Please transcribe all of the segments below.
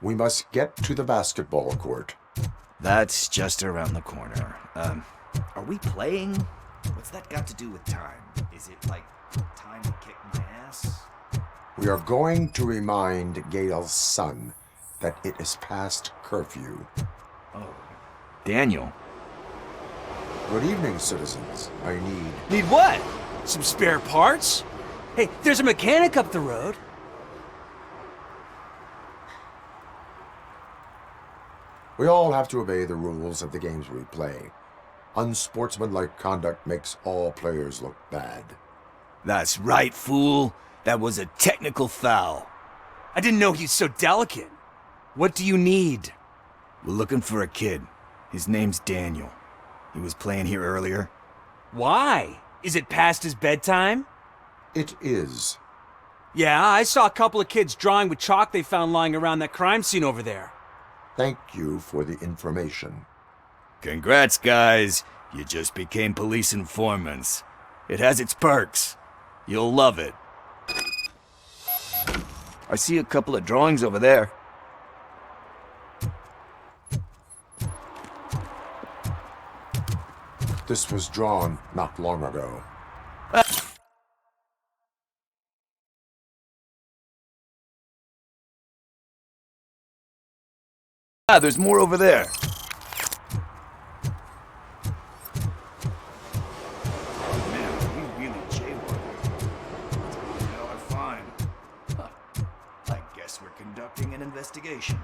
We must get to the basketball court. That's just around the corner. Are we playing? What's that got to do with time? Is it like time to kick my ass? We are going to remind Gale's son that it is past curfew. Oh, Daniel. Good evening, citizens. I need... Need what? Some spare parts? Hey, there's a mechanic up the road. We all have to obey the rules of the games we play. Unsportsmanlike conduct makes all players look bad. That's right, fool. That was a technical foul. I didn't know he's so delicate. What do you need? We're looking for a kid. His name's Daniel. He was playing here earlier. Why? Is it past his bedtime? It is. Yeah, I saw a couple of kids drawing with chalk they found lying around that crime scene over there. Thank you for the information. Congrats, guys. You just became police informants. It has its perks. You'll love it. I see a couple of drawings over there. This was drawn not long ago. There's more over there. Man, we really jaywalked. What the hell I find? Huh. I guess we're conducting an investigation.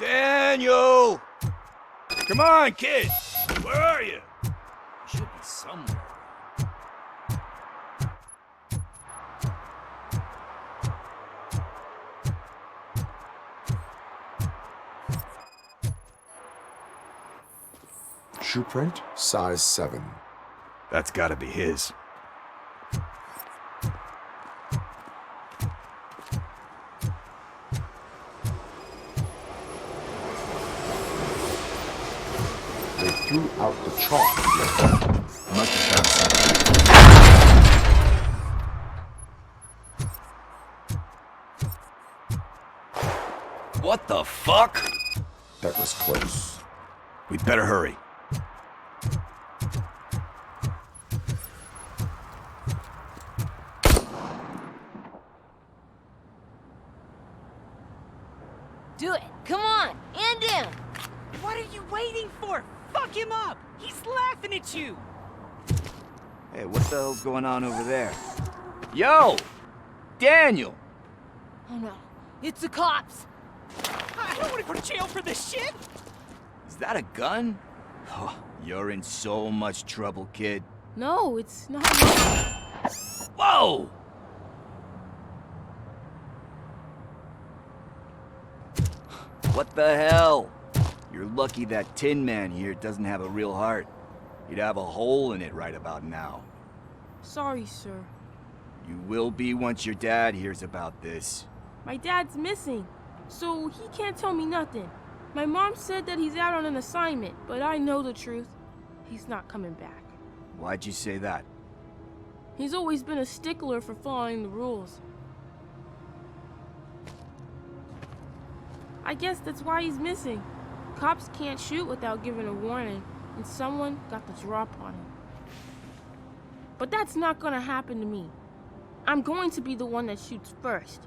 Daniel! Come on, kid! Where are you? You should be somewhere. Shoe print, size 7. That's gotta be his. They threw out the chalk. Must have found something. What the fuck? That was close. We'd better hurry. Do it! Come on! And him! What are you waiting for? Fuck him up! He's laughing at you! Hey, what the hell's going on over there? Yo! Daniel! Oh no, it's the cops! I don't want to go to jail for this shit! Is that a gun? Oh, you're in so much trouble, kid. No, it's not. Whoa! What the hell? You're lucky that Tin Man here doesn't have a real heart. He'd have a hole in it right about now. Sorry, sir. You will be once your dad hears about this. My dad's missing, so he can't tell me nothing. My mom said that he's out on an assignment, but I know the truth. He's not coming back. Why'd you say that? He's always been a stickler for following the rules. I guess that's why he's missing. Cops can't shoot without giving a warning, and someone got the drop on him. But that's not gonna happen to me. I'm going to be the one that shoots first.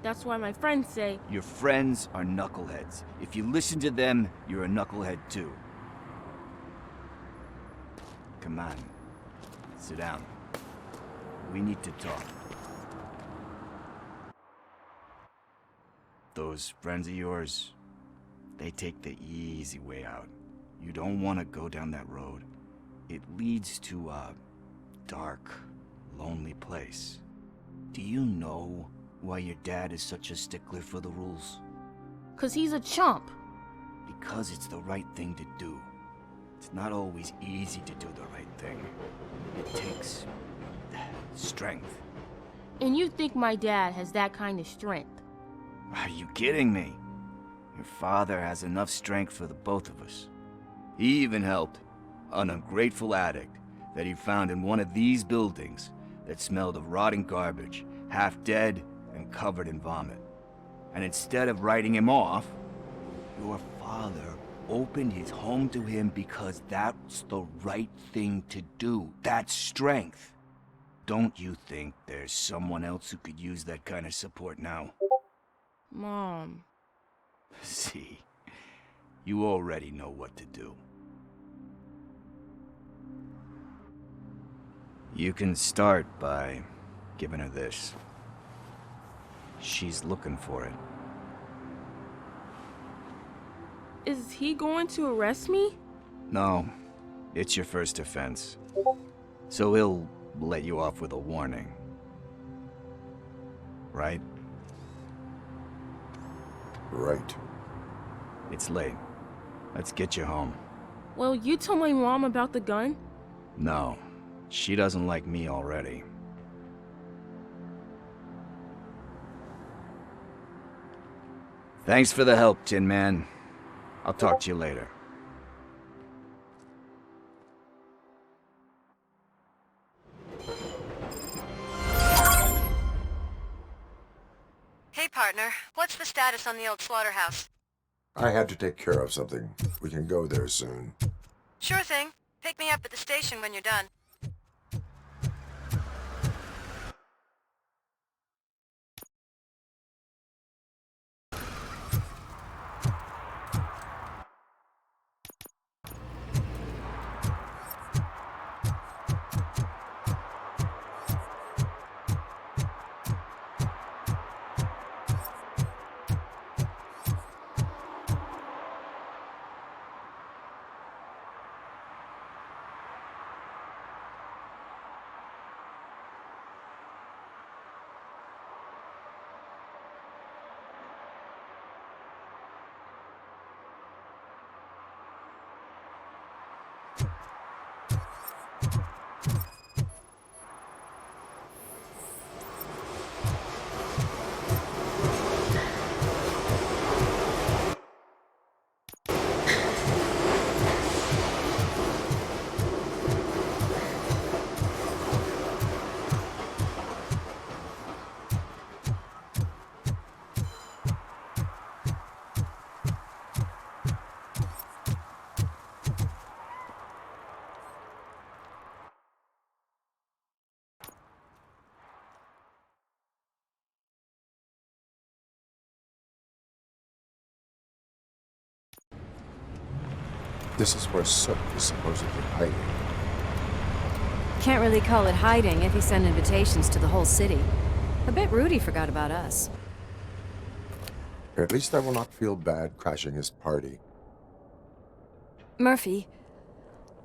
That's why my friends say, Your friends are knuckleheads. If you listen to them, you're a knucklehead too. Come on. Sit down. We need to talk. Those friends of yours, they take the easy way out. You don't want to go down that road. It leads to a dark, lonely place. Do you know why your dad is such a stickler for the rules? 'cause he's a chump. Because it's the right thing to do. It's not always easy to do the right thing. It takes strength. And you think my dad has that kind of strength? Are you kidding me? Your father has enough strength for the both of us. He even helped an ungrateful addict that he found in one of these buildings that smelled of rotting garbage, half dead and covered in vomit. And instead of writing him off, your father opened his home to him because that's the right thing to do. That's strength. Don't you think there's someone else who could use that kind of support now? Mom. See, you already know what to do. You can start by giving her this. She's looking for it. Is he going to arrest me? No, it's your first offense. So he'll let you off with a warning. Right? Right. It's late. Let's get you home. Well, you told my mom about the gun? No, she doesn't like me already. Thanks for the help, Tin Man. I'll talk to you later. Hey, partner. What's the status on the old slaughterhouse? I had to take care of something. We can go there soon. Sure thing. Pick me up at the station when you're done. This is where Sook is supposedly hiding. Can't really call it hiding if he sent invitations to the whole city. A bit rude he forgot about us. At least I will not feel bad crashing his party. Murphy,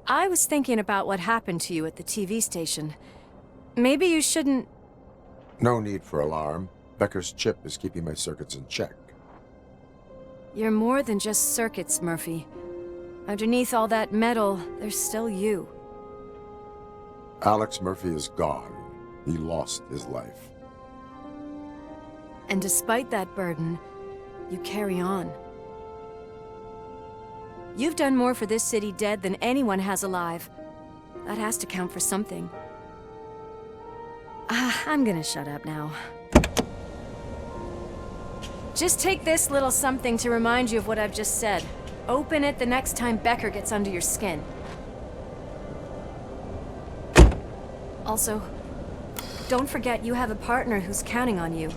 I was thinking about what happened to you at the TV station. Maybe you shouldn't... No need for alarm. Becker's chip is keeping my circuits in check. You're more than just circuits, Murphy. Underneath all that metal, there's still you. Alex Murphy is gone. He lost his life. And despite that burden, you carry on. You've done more for this city dead than anyone has alive. That has to count for something. I'm gonna shut up now. Just take this little something to remind you of what I've just said. Open it the next time Becker gets under your skin. Also, don't forget you have a partner who's counting on you.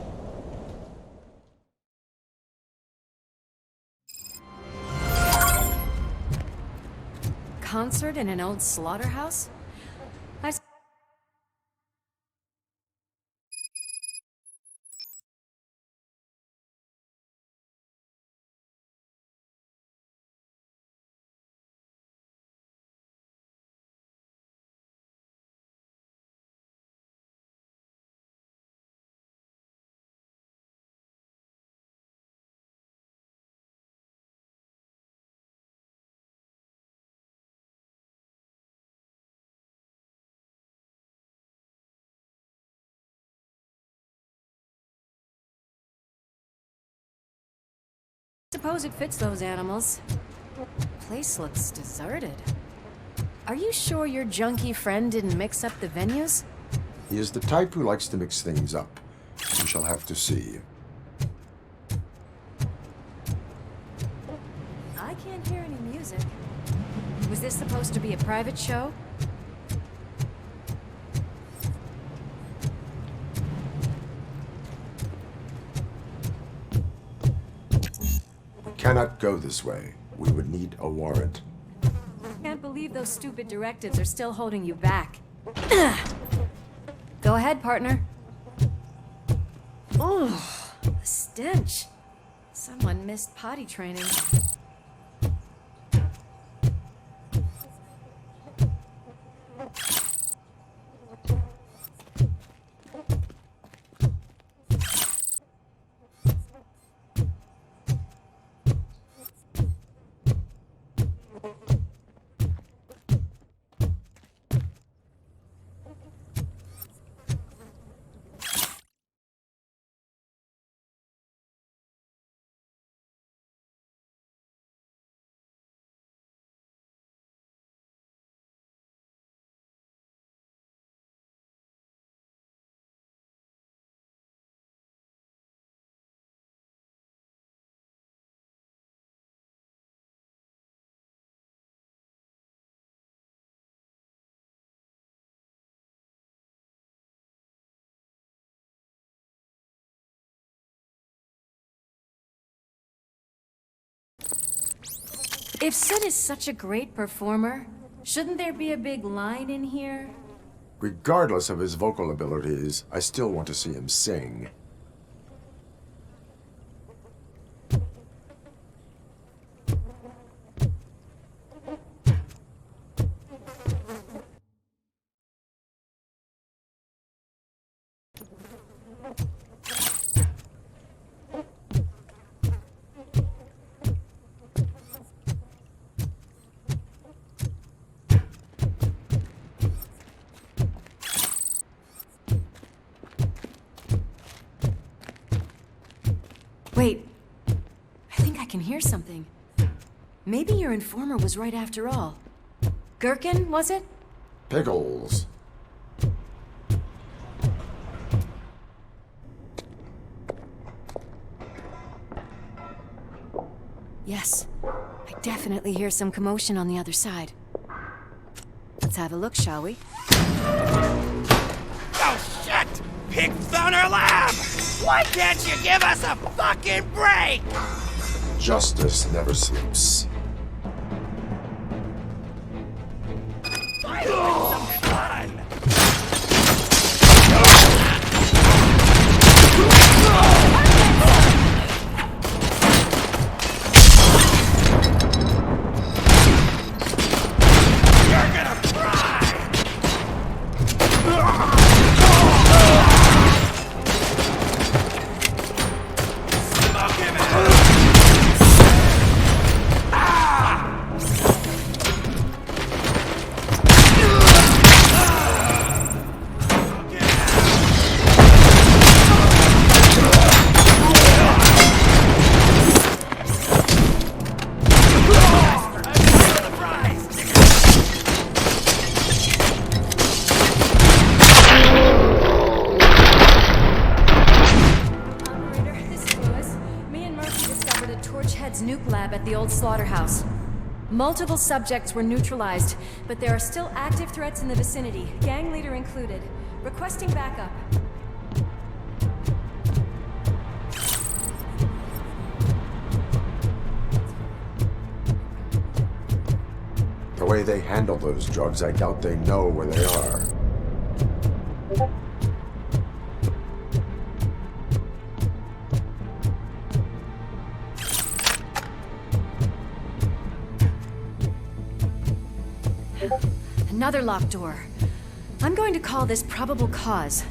Concert in an old slaughterhouse? Suppose it fits those animals. Place looks deserted. Are you sure your junkie friend didn't mix up the venues? He is the type who likes to mix things up. We shall have to see. I can't hear any music. Was this supposed to be a private show? We cannot go this way. We would need a warrant. Can't believe those stupid directives are still holding you back. Go ahead, partner. Oh, the stench. Someone missed potty training. If Sid is such a great performer, shouldn't there be a big line in here? Regardless of his vocal abilities, I still want to see him sing. Wait, I think I can hear something. Maybe your informer was right after all. Gherkin, was it? Pickles. Yes, I definitely hear some commotion on the other side. Let's have a look, shall we? Oh shit! Pig found our lab! Why can't you give us a fucking break? Justice never sleeps. Finally, some fun! You're gonna cry! Smoke him out! Operator, this is Lewis. Me and Murphy discovered a Torchhead's nuke lab at the old slaughterhouse. Multiple subjects were neutralized, but there are still active threats in the vicinity, gang leader included. Requesting backup. The way they handle those drugs, I doubt they know where they are. Another locked door. I'm going to call this probable cause.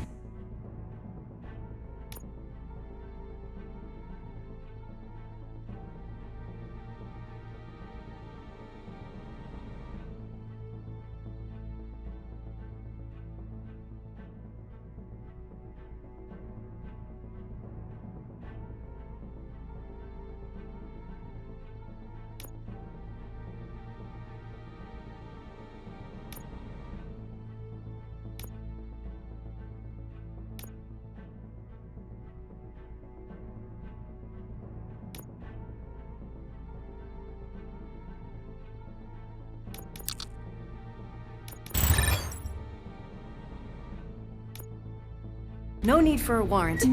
No need for a warrant.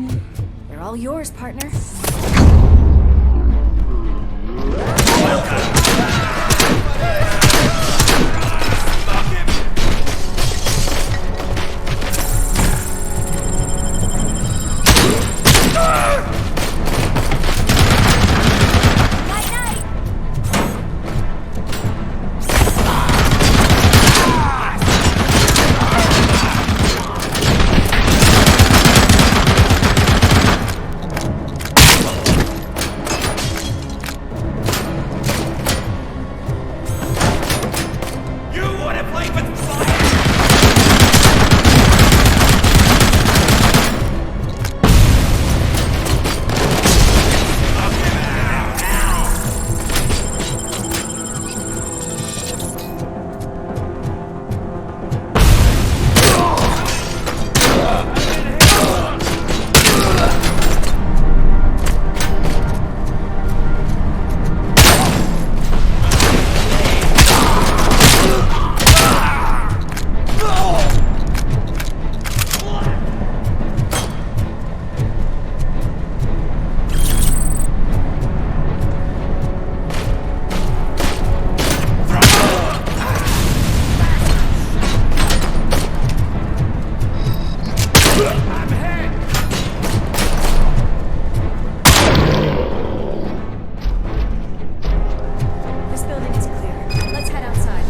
They're all yours, partner. This building is clear. Let's head outside.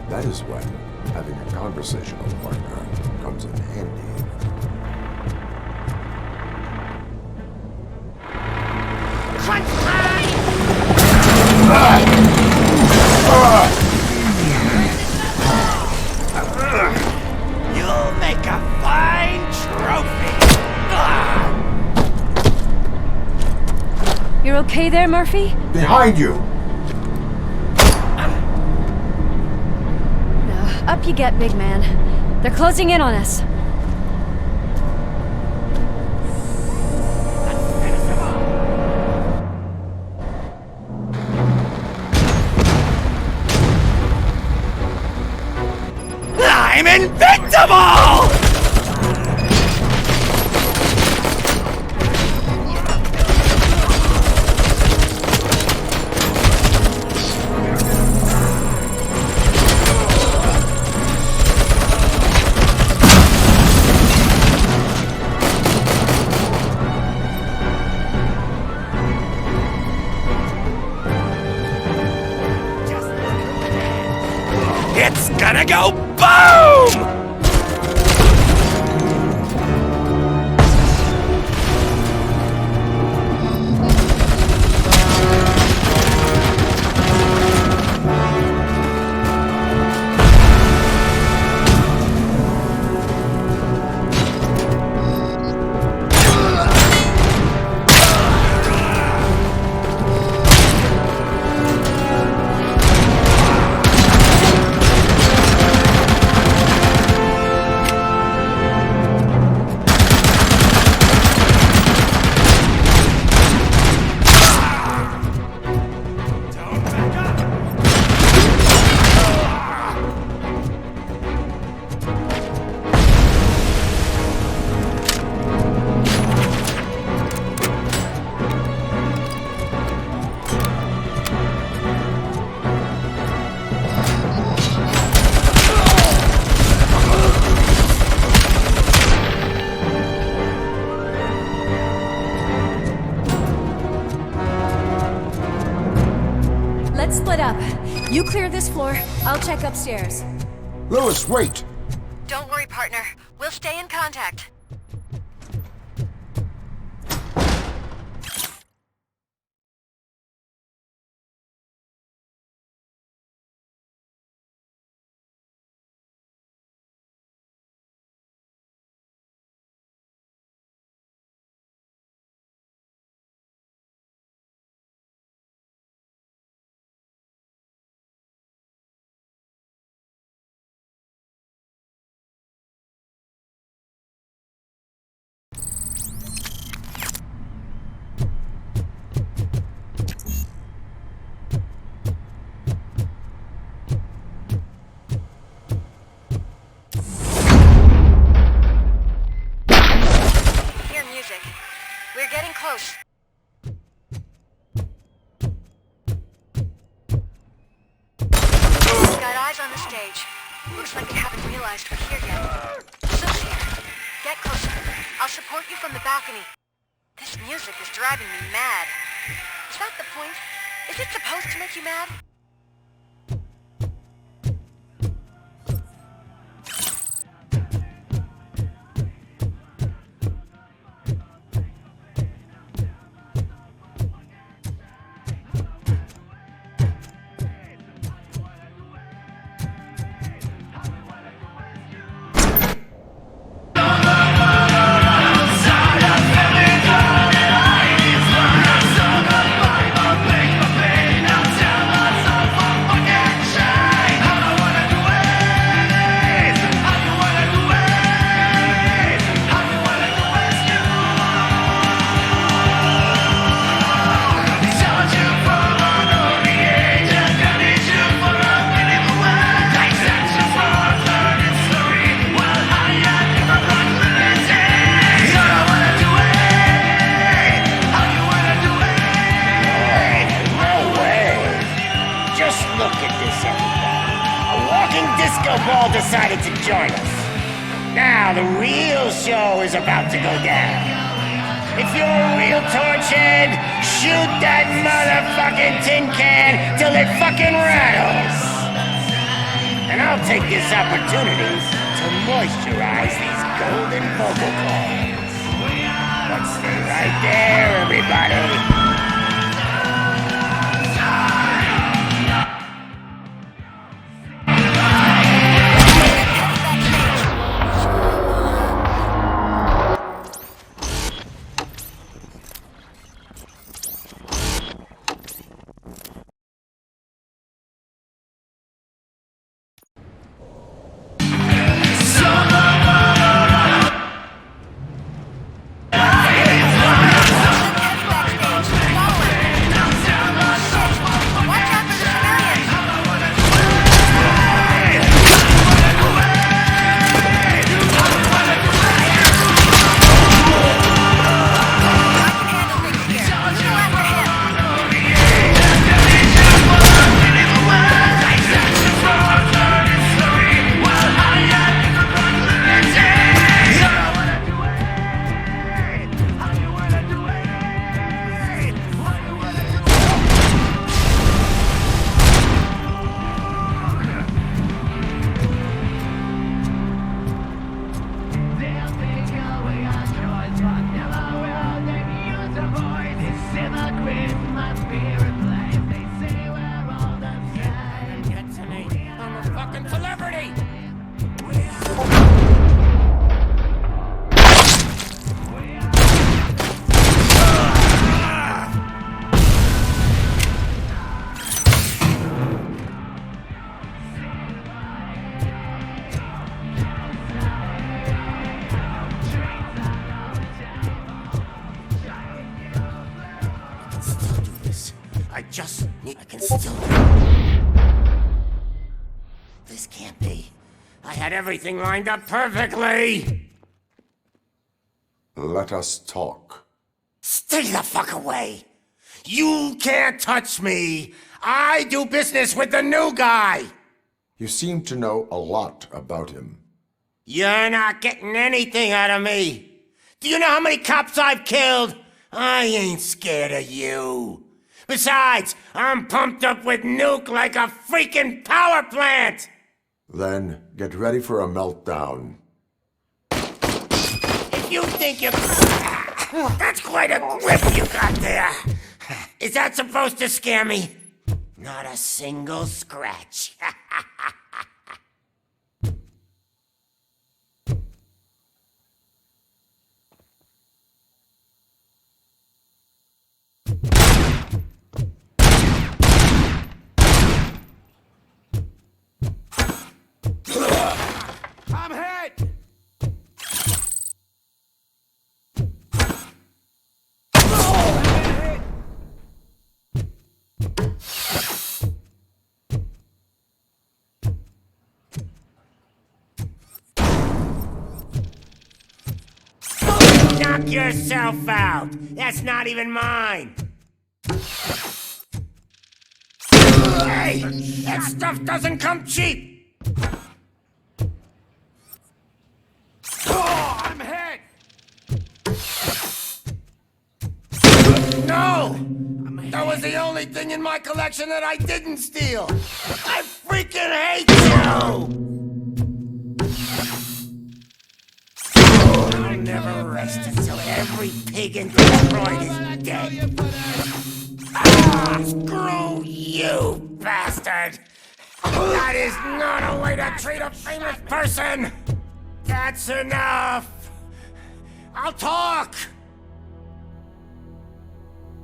That is when having a conversational partner comes in handy. You'll make a fine trophy! You're okay there, Murphy? Behind you! Up you get, big man. They're closing in on us. I'm invincible! It's gonna go boom! Let's split up. You clear this floor, I'll check upstairs. Lewis, wait! Don't worry, partner. We'll stay in contact. backstage. Looks like they haven't realized we're here yet. So's here. Get closer. I'll support you from the balcony. This music is driving me mad. Is that the point? Is it supposed to make you mad? Decided to join us. Now the real show is about to go down. If you're a real torchhead, shoot that motherfucking tin can till it fucking rattles. And I'll take this opportunity to moisturize these golden vocal cords. But stay right there, everybody. I can still... This can't be. I had everything lined up perfectly! Let us talk. Stay the fuck away! You can't touch me! I do business with the new guy! You seem to know a lot about him. You're not getting anything out of me! Do you know how many cops I've killed? I ain't scared of you. Besides, I'm pumped up with nuke like a freaking power plant! Then get ready for a meltdown. If you think you... That's quite a grip you got there. Is that supposed to scare me? Not a single scratch. I'm hit! Knock yourself out! That's not even mine! Hey! That stuff doesn't come cheap! Oh, I'm hit! No! That was the only thing in my collection that I didn't steal! I freaking hate you! I'll never rest until every pig in Detroit is dead. Ah, screw you, bastard! That is not a way to treat a famous person! That's enough! I'll talk!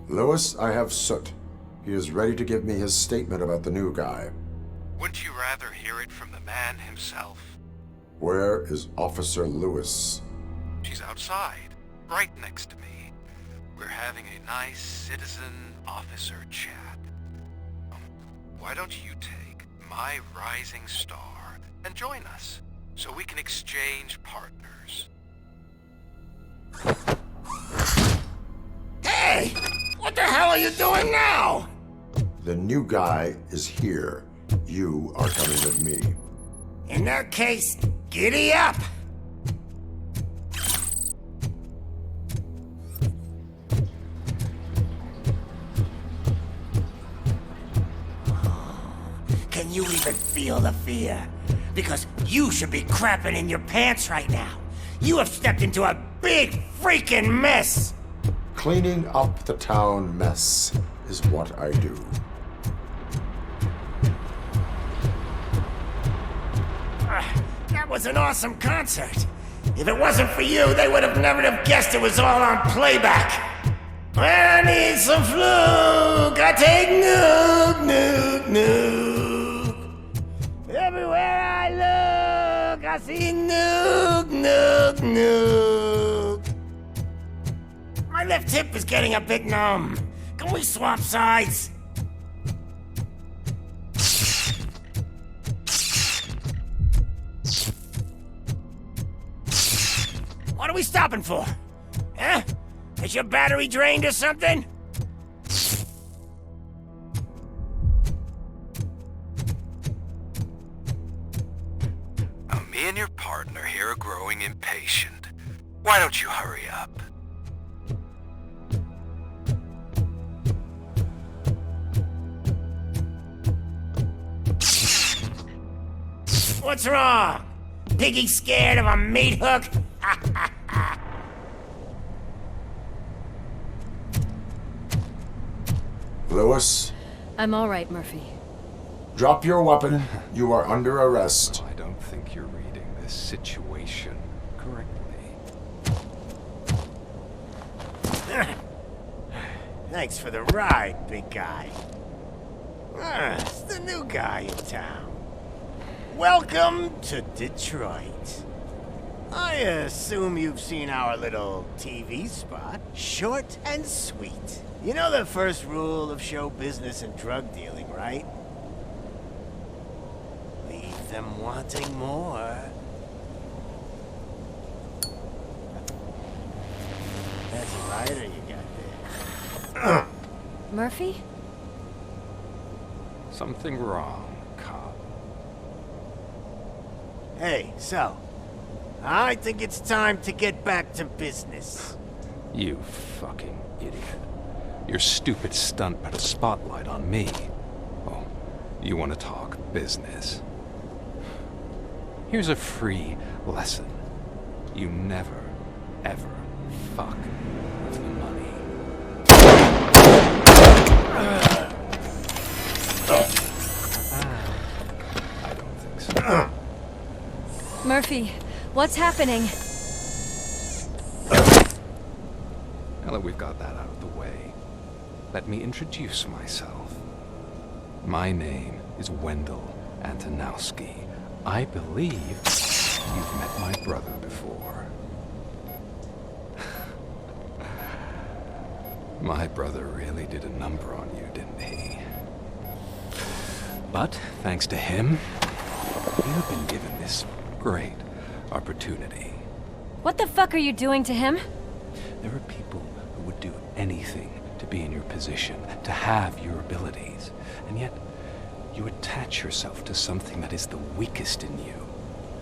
Lewis, I have Soot. He is ready to give me his statement about the new guy. Wouldn't you rather hear it from the man himself? Where is Officer Lewis? She's outside, right next to me. We're having a nice citizen-officer chat. Why don't you take my rising star and join us, so we can exchange partners? Hey! What the hell are you doing now? The new guy is here. You are coming with me. In that case, giddy up! Can you even feel the fear? Because you should be crapping in your pants right now. You have stepped into a big freaking mess! Cleaning up the town mess is what I do. That was an awesome concert. If it wasn't for you, they would have never have guessed it was all on playback. I need some fluke. I take nuke, nuke, nuke. Everywhere I look, I see nuke, nuke, nuke. My left hip is getting a bit numb. Can we swap sides? What are we stopping for? Huh? Is your battery drained or something? Me and your partner here are growing impatient. Why don't you hurry up? What's wrong? Piggy scared of a meat hook? Lewis, I'm all right, Murphy. drop your weapon. You are under arrest. I don't think you're reading this situation correctly. Thanks for the ride, big guy. It's the new guy in town. Welcome to Detroit. I assume you've seen our little TV spot. Short and sweet. You know the first rule of show business and drug dealing, right? Leave them wanting more. That's a rider you got there. Murphy? Something wrong, cop. Hey, so, I think it's time to get back to business. You fucking idiot. Your stupid stunt put a spotlight on me. Oh, you want to talk business? Here's a free lesson. You never, ever fuck with the money. I don't think so. Murphy, what's happening? Now that we've got that out of the way, let me introduce myself. My name is Wendell Antonowski. I believe you've met my brother before. My brother really did a number on you, didn't he? But, thanks to him, you've been given this great opportunity. What the fuck are you doing to him? There are people who would do anything to be in your position, to have your abilities, and yet You attach yourself to something that is the weakest in you,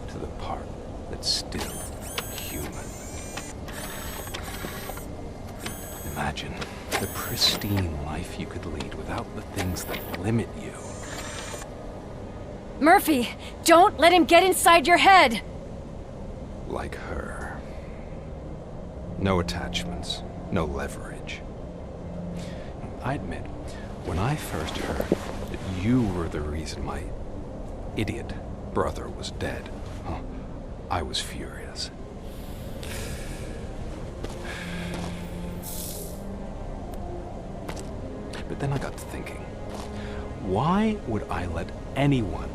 to the part that's still human. Imagine the pristine life you could lead without the things that limit you. Murphy, don't let him get inside your head! Like her. No attachments, no leverage. I admit, when I first heard that you were the reason my idiot brother was dead, I was furious. But then I got to thinking, why would I let anyone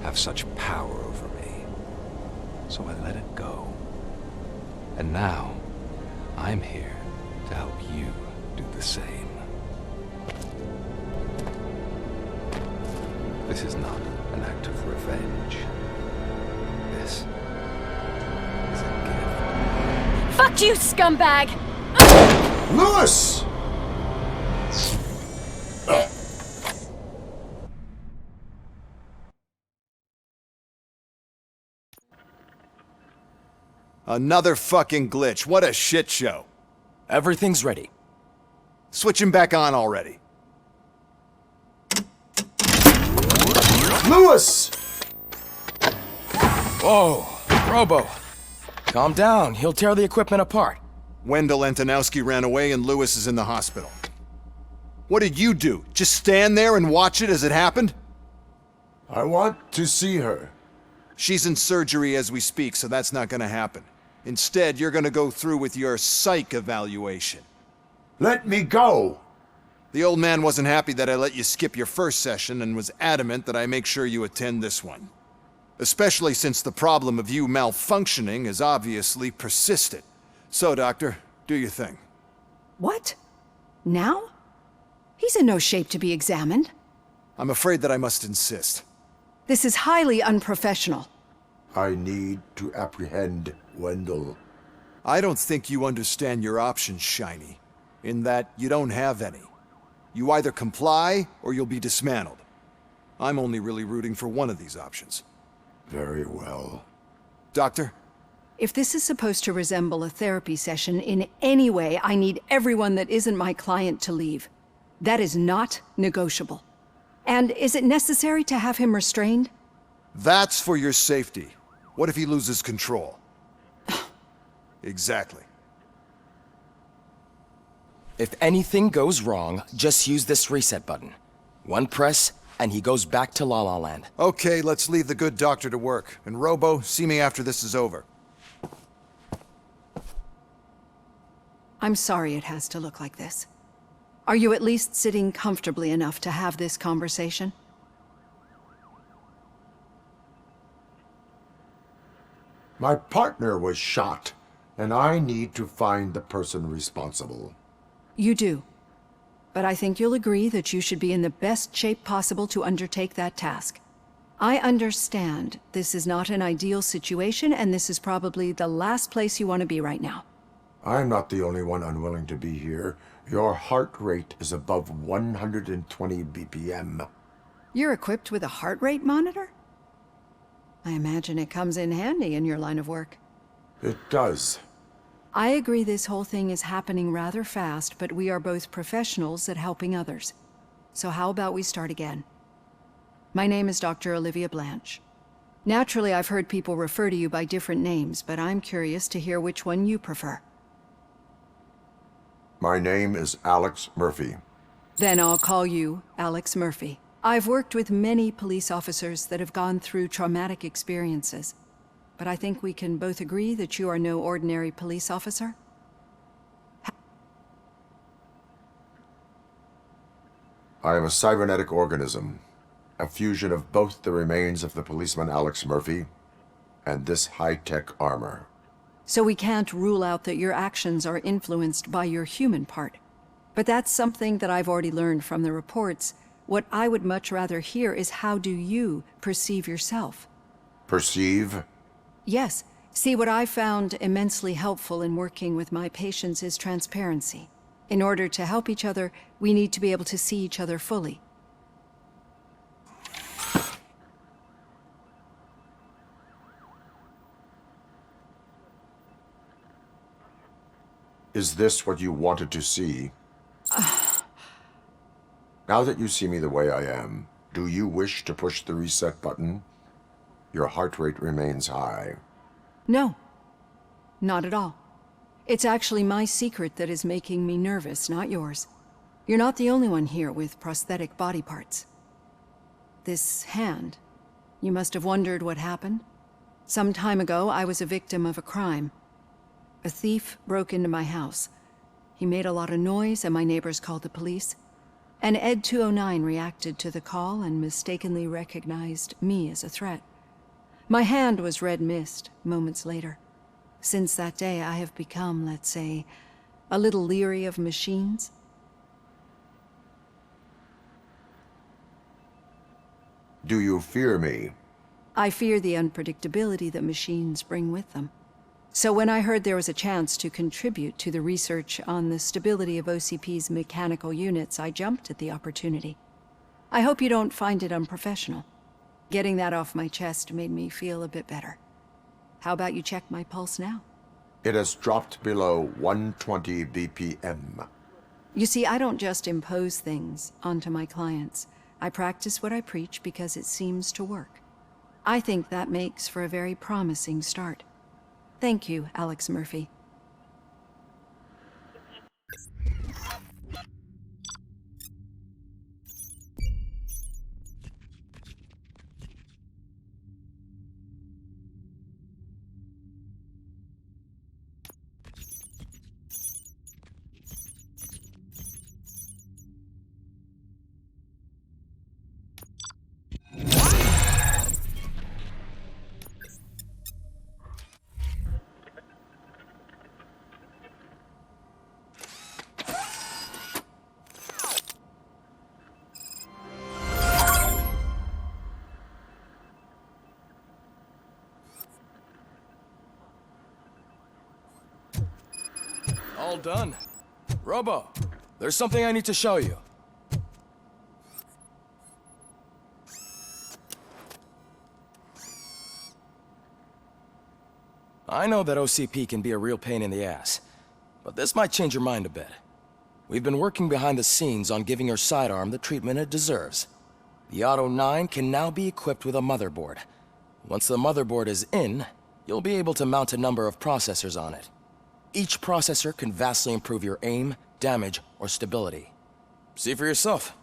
have such power over me? So I let it go. And now, I'm here to help you do the same. This is not an act of revenge. This is a gift. Fuck you, scumbag! Lewis! Another fucking glitch. What a shit show. Everything's ready. Switch him back on already. Lewis! Whoa, Robo. Calm down. He'll tear the equipment apart. Wendell Antonowski ran away and Lewis is in the hospital. What did you do? Just stand there and watch it as it happened? I want to see her. She's in surgery as we speak, so that's not gonna happen. Instead, you're gonna go through with your psych evaluation. Let me go! The old man wasn't happy that I let you skip your first session and was adamant that I make sure you attend this one. Especially since the problem of you malfunctioning is obviously persistent. So, Doctor, do your thing. What? Now? He's in no shape to be examined. I'm afraid that I must insist. This is highly unprofessional. I need to apprehend Wendell. I don't think you understand your options, Shiny, in that you don't have any. You either comply or you'll be dismantled. I'm only really rooting for one of these options. Very well. Doctor? If this is supposed to resemble a therapy session in any way, I need everyone that isn't my client to leave. That is not negotiable. And is it necessary to have him restrained? That's for your safety. What if he loses control? Exactly. If anything goes wrong, just use this reset button. One press, and he goes back to La La Land. Okay, let's leave the good doctor to work. And Robo, see me after this is over. I'm sorry it has to look like this. Are you at least sitting comfortably enough to have this conversation? My partner was shot, and I need to find the person responsible. You do. But I think you'll agree that you should be in the best shape possible to undertake that task. I understand this is not an ideal situation, and this is probably the last place you want to be right now. I'm not the only one unwilling to be here. Your heart rate is above 120 BPM. You're equipped with a heart rate monitor? I imagine it comes in handy in your line of work. It does. I agree this whole thing is happening rather fast, but we are both professionals at helping others. So how about we start again? My name is Dr. Olivia Blanche. Naturally, I've heard people refer to you by different names, but I'm curious to hear which one you prefer. My name is Alex Murphy. Then I'll call you Alex Murphy. I've worked with many police officers that have gone through traumatic experiences, but I think we can both agree that you are no ordinary police officer? I am a cybernetic organism, a fusion of both the remains of the policeman Alex Murphy and this high-tech armor. So we can't rule out that your actions are influenced by your human part. But that's something that I've already learned from the reports. What I would much rather hear is how do you perceive yourself? Perceive? Yes. See, what I found immensely helpful in working with my patients is transparency. In order to help each other, we need to be able to see each other fully. Is this what you wanted to see? Now that you see me the way I am, do you wish to push the reset button? Your heart rate remains high. No, not at all. It's actually my secret that is making me nervous, not yours. You're not the only one here with prosthetic body parts. This hand, you must have wondered what happened. Some time ago, I was a victim of a crime. A thief broke into my house. He made a lot of noise and my neighbors called the police. And Ed 209 reacted to the call and mistakenly recognized me as a threat. My hand was red mist moments later. Since that day, I have become, let's say, a little leery of machines. Do you fear me? I fear the unpredictability that machines bring with them. So when I heard there was a chance to contribute to the research on the stability of OCP's mechanical units, I jumped at the opportunity. I hope you don't find it unprofessional. Getting that off my chest made me feel a bit better. How about you check my pulse now? It has dropped below 120 BPM. You see, I don't just impose things onto my clients. I practice what I preach because it seems to work. I think that makes for a very promising start. Thank you, Alex Murphy. All done. Robo, there's something I need to show you. I know that OCP can be a real pain in the ass, but this might change your mind a bit. We've been working behind the scenes on giving your sidearm the treatment it deserves. The Auto 9 can now be equipped with a motherboard. Once the motherboard is in, you'll be able to mount a number of processors on it. Each processor can vastly improve your aim, damage, or stability. See for yourself.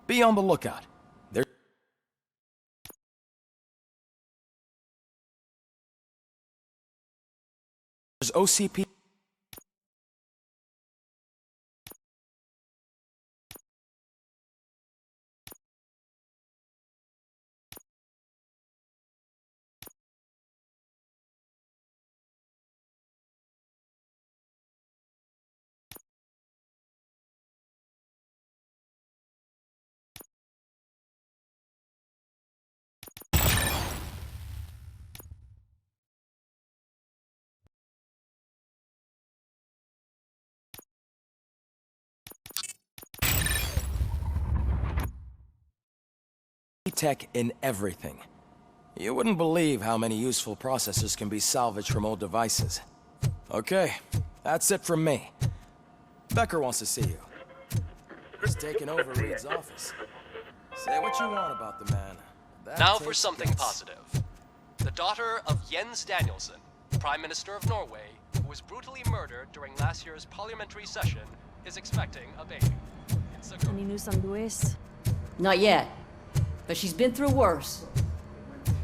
Be on the lookout. There's OCP. tech in everything. You wouldn't believe how many useful processors can be salvaged from old devices. Okay, that's it from me. Becker wants to see you. He's taken over Reed's office. Say what you want about the man. That Now for takes something guts. positive. The daughter of Jens Danielson, Prime Minister of Norway, who was brutally murdered during last year's parliamentary session, is expecting a baby. It's a girl. Any news on Luis? Not yet. But she's been through worse.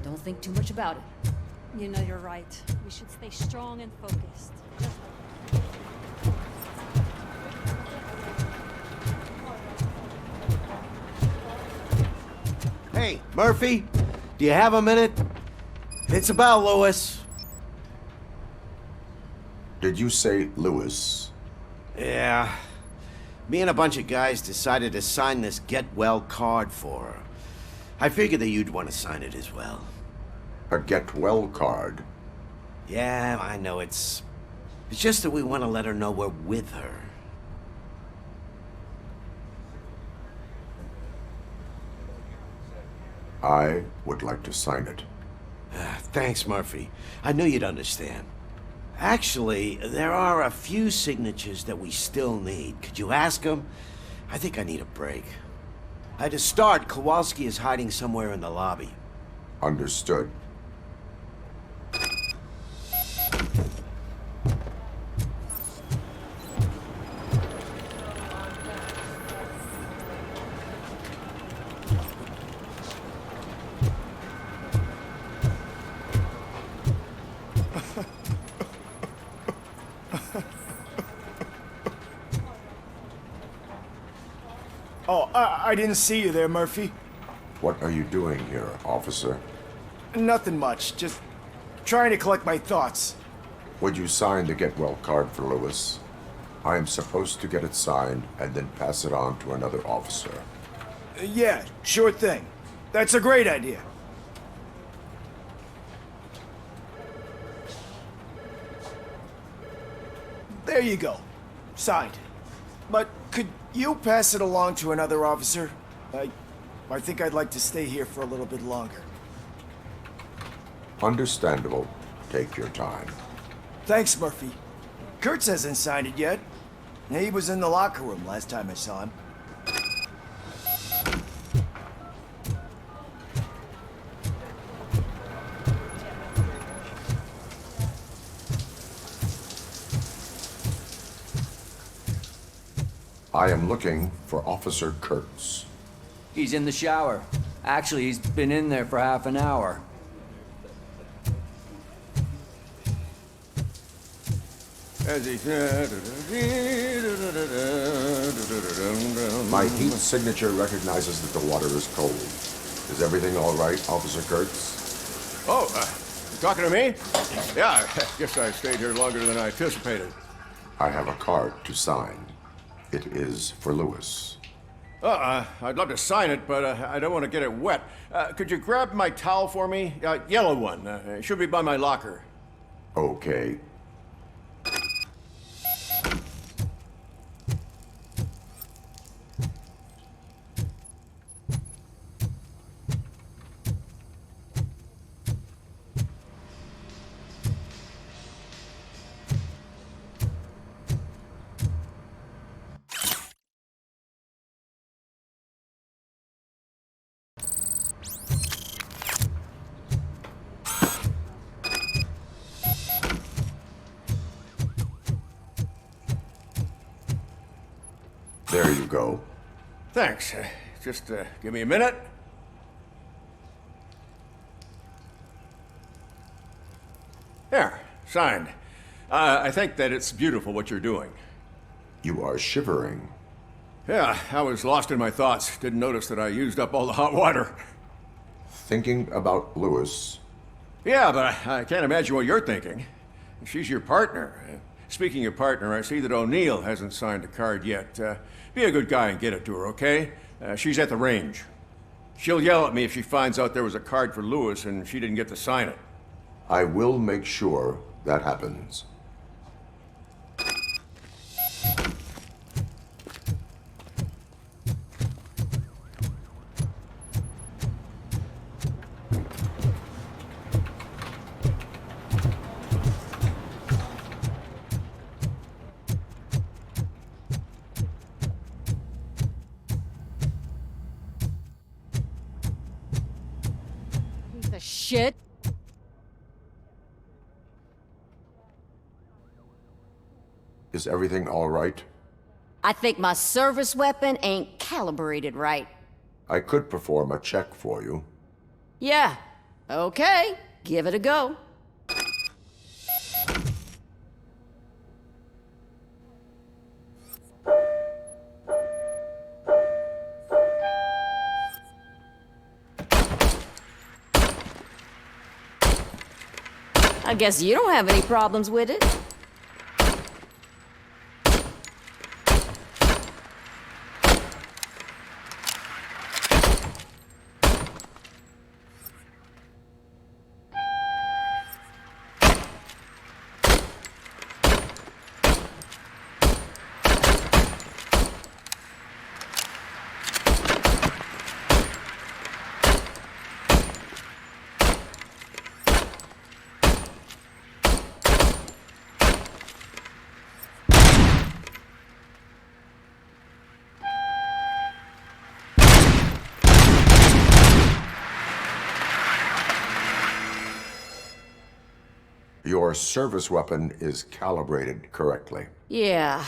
Don't think too much about it. You know you're right. We should stay strong and focused. Hey, Murphy, do you have a minute? It's about Lewis. Did you say Lewis? Yeah. Me and a bunch of guys decided to sign this get well card for her. I figured that you'd want to sign it as well. A get well card? Yeah, I know it's just that we want to let her know we're with her. I would like to sign it. Thanks, Murphy. I knew you'd understand. Actually, there are a few signatures that we still need. Could you ask them? I think I need a break. To start, Kowalski is hiding somewhere in the lobby. Understood. Oh, I didn't see you there, Murphy. What are you doing here, officer? Nothing much, just trying to collect my thoughts. Would you sign the get well card for Lewis? I am supposed to get it signed and then pass it on to another officer. Yeah, sure thing. That's a great idea. There you go. Signed. But could you pass it along to another officer? I think I'd like to stay here for a little bit longer. Understandable. Take your time. Thanks, Murphy. Kurtz hasn't signed it yet. He was in the locker room last time I saw him. I am looking for Officer Kurtz. He's in the shower. Actually, he's been in there for half an hour. My heat signature recognizes that the water is cold. Is everything all right, Officer Kurtz? Oh, you talking to me? Yeah, I guess I stayed here longer than I anticipated. I have a card to sign. It is for Lewis. I'd love to sign it, but I don't want to get it wet. Could you grab my towel for me? Yellow one. It should be by my locker. Okay. There you go. Thanks. Just give me a minute. There, signed. I think that it's beautiful what you're doing. You are shivering. Yeah, I was lost in my thoughts. Didn't notice that I used up all the hot water. Thinking about Lewis. Yeah, but I can't imagine what you're thinking. She's your partner. Speaking of partner, I see that O'Neill hasn't signed a card yet. Be a good guy and get it to her, okay? She's at the range. She'll yell at me if she finds out there was a card for Lewis and she didn't get to sign it. I will make sure that happens. shit. Is everything all right? I think my service weapon ain't calibrated right. I could perform a check for you. Yeah, okay. Give it a go. I guess you don't have any problems with it. Your service weapon is calibrated correctly. Yeah,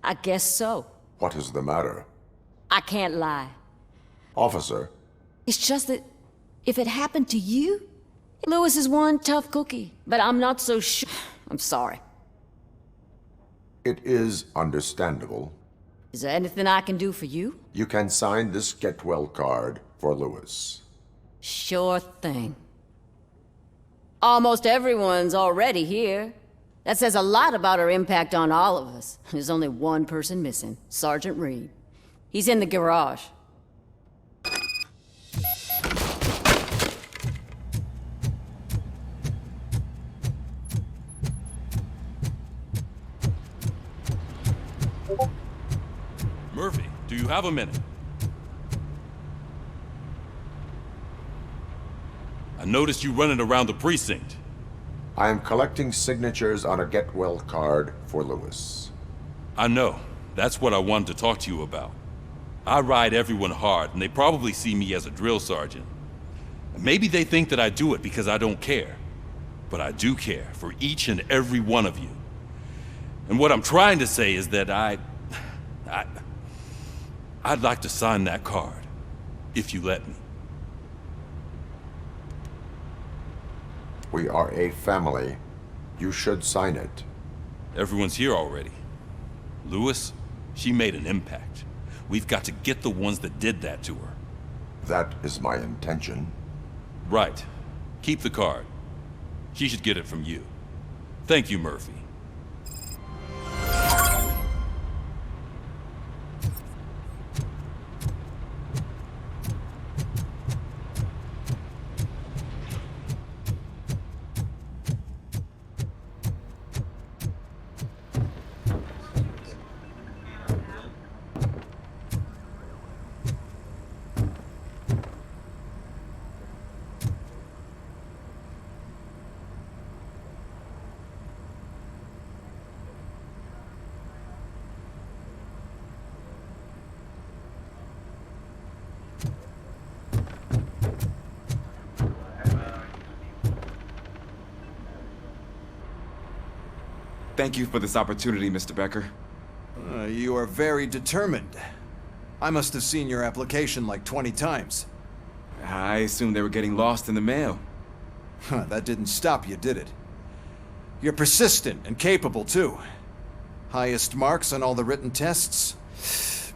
I guess so. What is the matter? I can't lie. Officer, It's just that if it happened to you, Lewis is one tough cookie, but I'm not so sure. I'm sorry. it is understandable. Is there anything I can do for you? You can sign this Get Well card for Lewis. Sure thing. Almost everyone's already here. That says a lot about her impact on all of us. There's only one person missing, Sergeant Reed. He's in the garage. Murphy, do you have a minute? I noticed you running around the precinct. I am collecting signatures on a Get Well card for Lewis. I know. That's what I wanted to talk to you about. I ride everyone hard, and they probably see me as a drill sergeant. Maybe they think that I do it because I don't care. But I do care for each and every one of you. And what I'm trying to say is that I'd like to sign that card, if you let me. We are a family. You should sign it. Everyone's here already. Lewis, she made an impact. We've got to get the ones that did that to her. That is my intention. Right. Keep the card. She should get it from you. Thank you, Murphy. Thank you for this opportunity, Mr. Becker. You are very determined. I must have seen your application like 20 times. I assumed they were getting lost in the mail. That didn't stop you, did it? You're persistent and capable, too. Highest marks on all the written tests.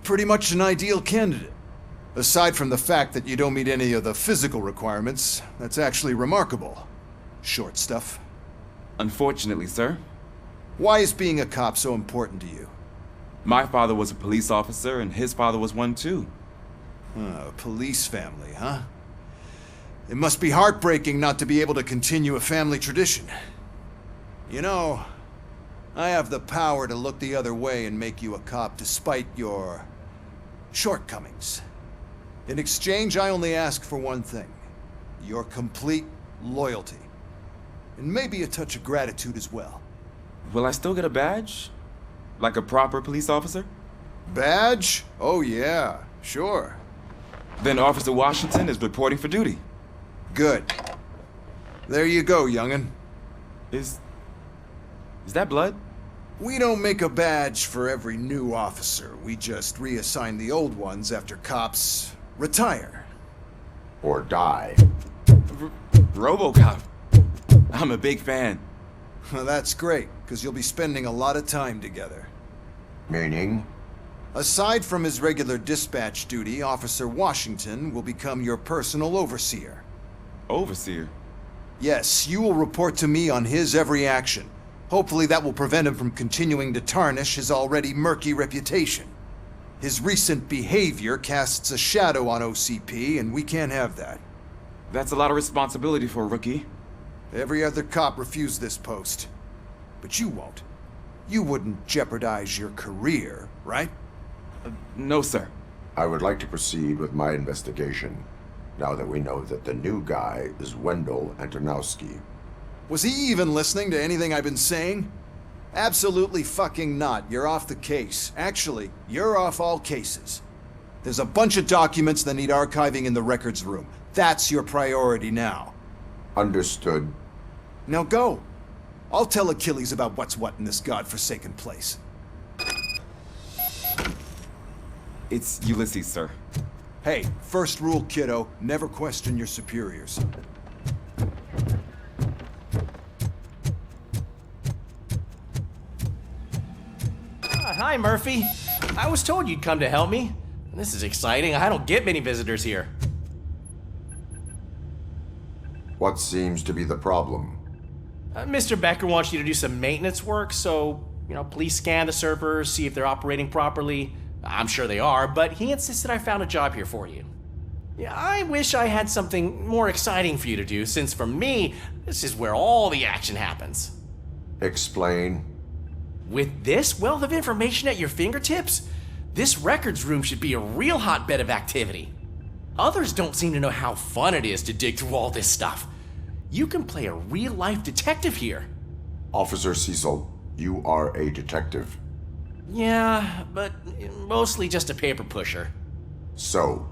Pretty much an ideal candidate. Aside from the fact that you don't meet any of the physical requirements, that's actually remarkable. Short stuff. Unfortunately, sir. Why is being a cop so important to you? My father was a police officer, and his father was one too. A police family, huh? It must be heartbreaking not to be able to continue a family tradition. You know, I have the power to look the other way and make you a cop despite your shortcomings. In exchange, I only ask for one thing. Your complete loyalty. And maybe a touch of gratitude as well. Will I still get a badge? Like a proper police officer? Badge? Oh yeah, sure. Then Officer Washington is reporting for duty. Good. There you go, young'un. Is that blood? We don't make a badge for every new officer. We just reassign the old ones after cops retire. Or die. ROBOCOP. I'm a big fan. Well, that's great, because you'll be spending a lot of time together. Meaning? Aside from his regular dispatch duty, Officer Washington will become your personal overseer. Overseer? Yes, you will report to me on his every action. Hopefully that will prevent him from continuing to tarnish his already murky reputation. His recent behavior casts a shadow on OCP, and we can't have that. That's a lot of responsibility for a rookie. Every other cop refused this post. But you won't. You wouldn't jeopardize your career, right? No, sir. I would like to proceed with my investigation, now that we know that the new guy is Wendell Antonowski. Was he even listening to anything I've been saying? Absolutely fucking not. You're off the case. Actually, you're off all cases. There's a bunch of documents that need archiving in the records room. That's your priority now. Understood. Now go. I'll tell Achilles about what's what in this godforsaken place. It's Ulysses, sir. Hey, first rule, kiddo, never question your superiors. Hi, Murphy. I was told you'd come to help me. This is exciting. I don't get many visitors here. What seems to be the problem? Mr. Becker wants you to do some maintenance work, so, please scan the servers, see if they're operating properly. I'm sure they are, but he insisted I found a job here for you. Yeah, I wish I had something more exciting for you to do, since for me, this is where all the action happens. Explain. With this wealth of information at your fingertips, this records room should be a real hotbed of activity. Others don't seem to know how fun it is to dig through all this stuff. You can play a real-life detective here. Officer Cecil, you are a detective. Yeah, but mostly just a paper pusher. So,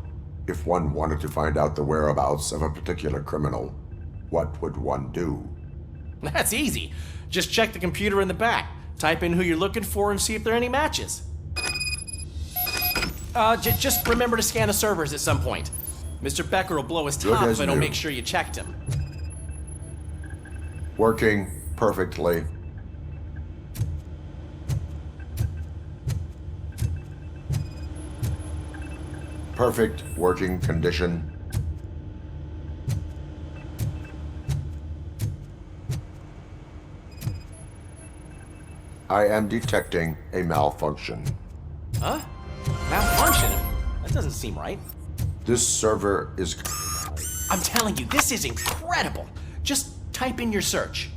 if one wanted to find out the whereabouts of a particular criminal, what would one do? That's easy. Just check the computer in the back, type in who you're looking for, and see if there are any matches. Just remember to scan the servers at some point. Mr. Becker will blow his top if I don't make sure you checked him. Working perfectly. Perfect working condition. I am detecting a malfunction. Huh? Malfunction? That doesn't seem right. This server is... I'm telling you, this is incredible. Just type in your search.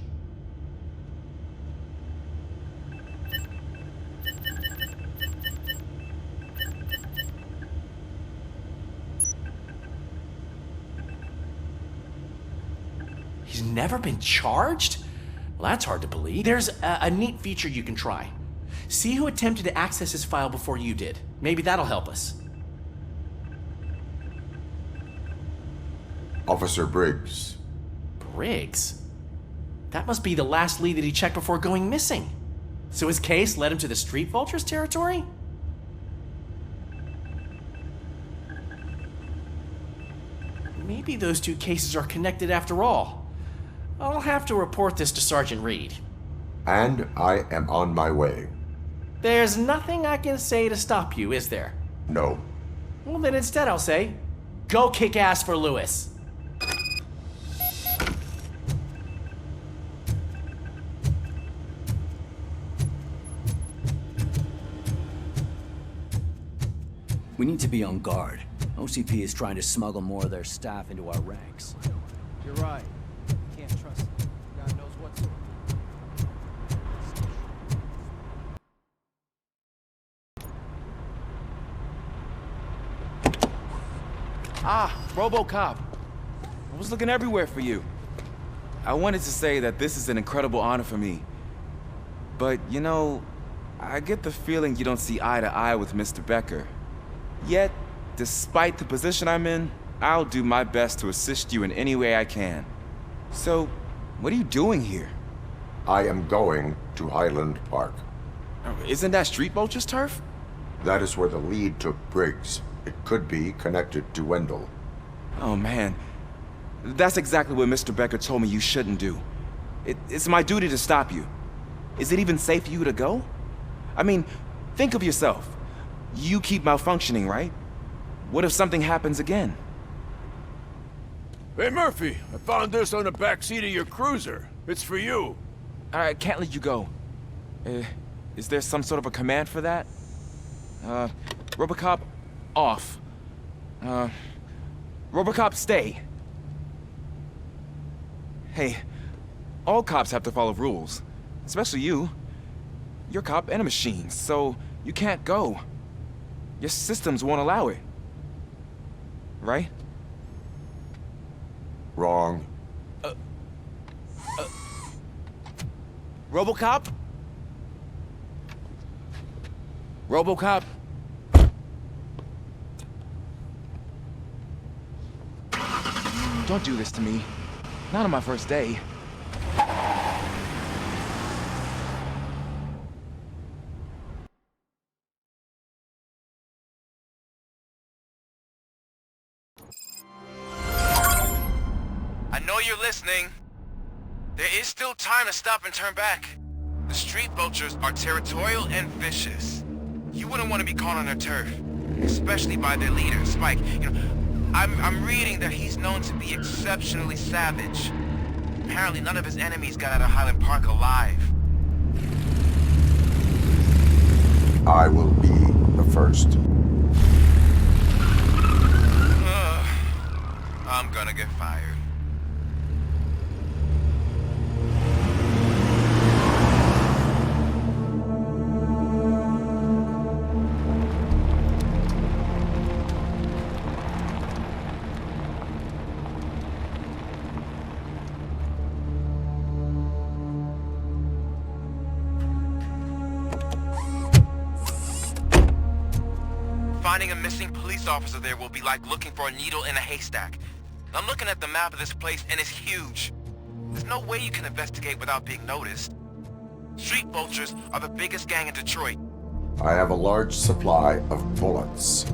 He's never been charged? Well, that's hard to believe. There's a neat feature you can try. See who attempted to access his file before you did. Maybe that'll help us. Officer Briggs. Briggs? That must be the last lead that he checked before going missing. So his case led him to the Street Vultures territory? Maybe those two cases are connected after all. I'll have to report this to Sergeant Reed. And I am on my way. There's nothing I can say to stop you, is there? No. Well, then instead I'll say, go kick ass for Lewis. We need to be on guard. OCP is trying to smuggle more of their staff into our ranks. You're right. Can't trust them. God knows what's... ROBOCOP. I was looking everywhere for you. I wanted to say that this is an incredible honor for me. But, I get the feeling you don't see eye to eye with Mr. Becker. Yet, despite the position I'm in, I'll do my best to assist you in any way I can. So, what are you doing here? I am going to Highland Park. Isn't that Street Vulture's turf? That is where the lead took Briggs. It could be connected to Wendell. Oh man, that's exactly what Mr. Becker told me you shouldn't do. It's my duty to stop you. Is it even safe for you to go? I mean, think of yourself. You keep malfunctioning, right? What if something happens again? Hey, Murphy, I found this on the back seat of your cruiser. It's for you. I can't let you go. Is there some sort of a command for that? ROBOCOP, off. ROBOCOP, stay. Hey, all cops have to follow rules. Especially you. You're a cop and a machine, so you can't go. Your systems won't allow it. Right? Wrong. ROBOCOP? ROBOCOP? Don't do this to me. Not on my first day. I know you're listening. There is still time to stop and turn back. The street vultures are territorial and vicious. You wouldn't want to be caught on their turf, especially by their leader, Spike. You know, I'm reading that he's known to be exceptionally savage. Apparently none of his enemies got out of Highland Park alive. I will be the first. I'm gonna get fired. Finding a missing police officer there will be like looking for a needle in a haystack. I'm looking at the map of this place and it's huge. There's no way you can investigate without being noticed. Street vultures are the biggest gang in Detroit. I have a large supply of bullets.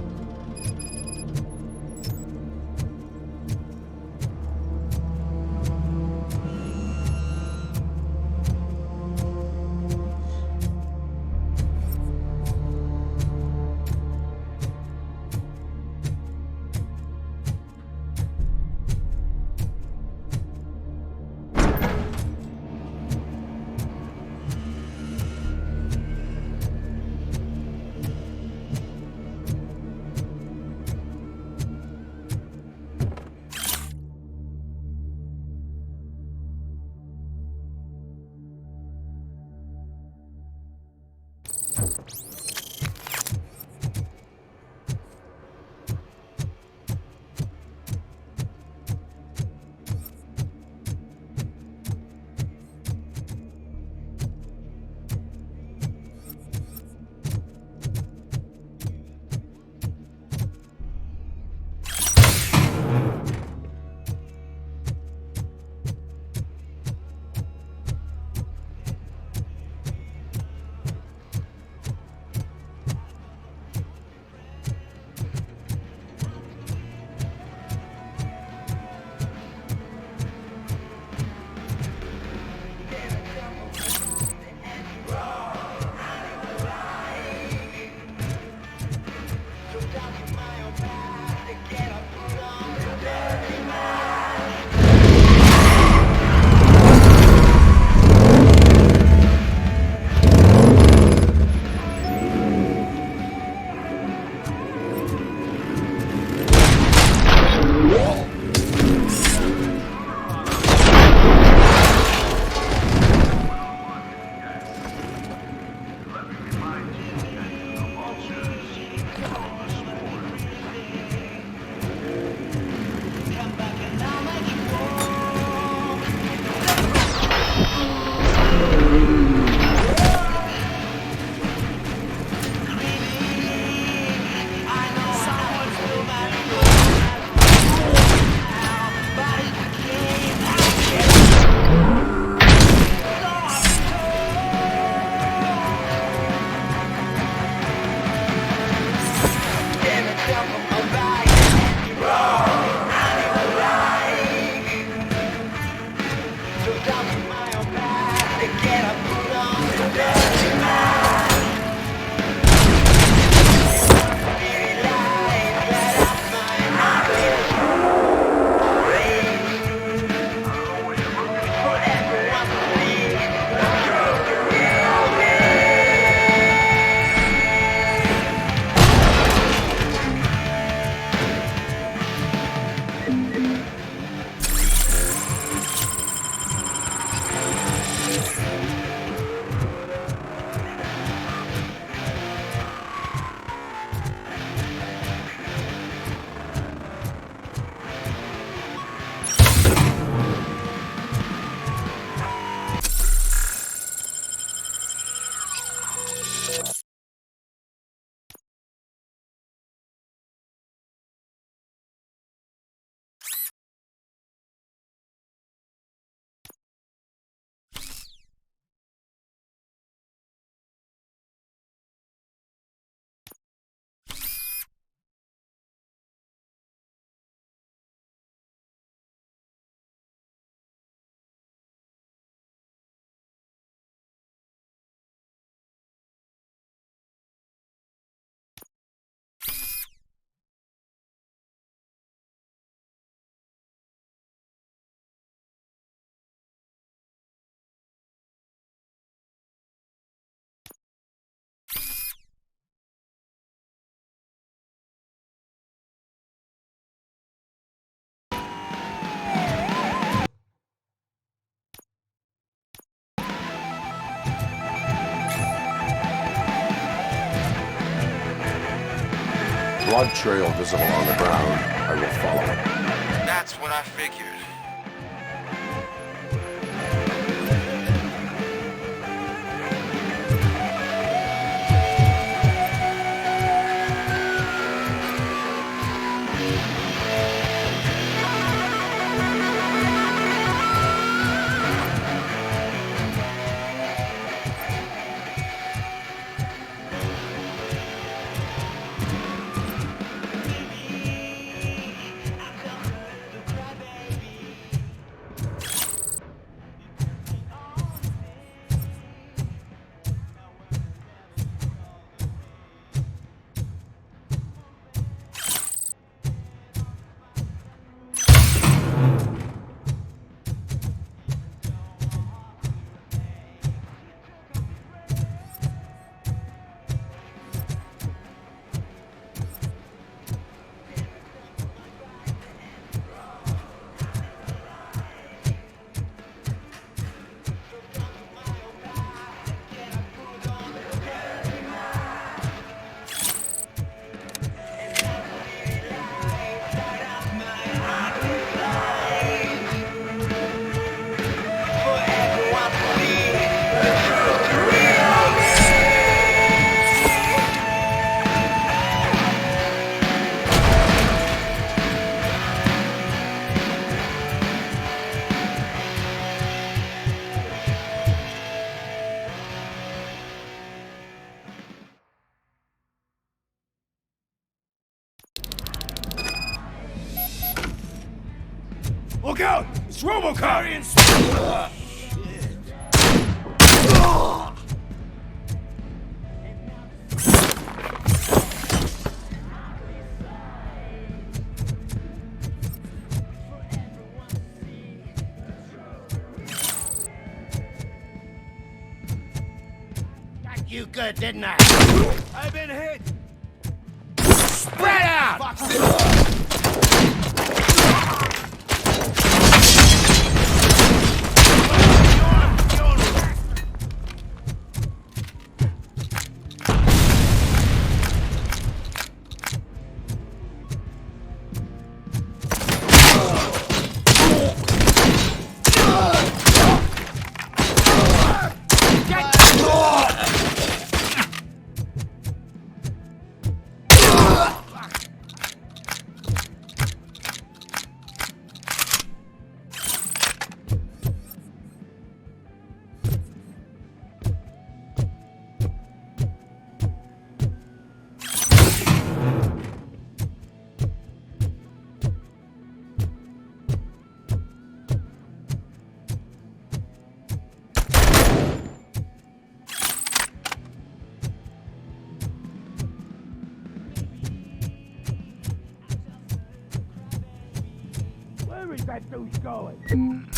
blood trail visible on the ground, I will follow it. That's what I figured. Look out! It's ROBOCOP! Got you good, didn't I? I've been hit! Spread out! Where is that douche going?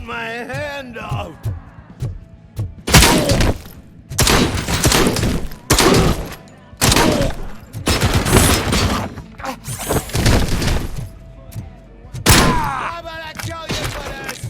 My hand out! How about I tell you for this?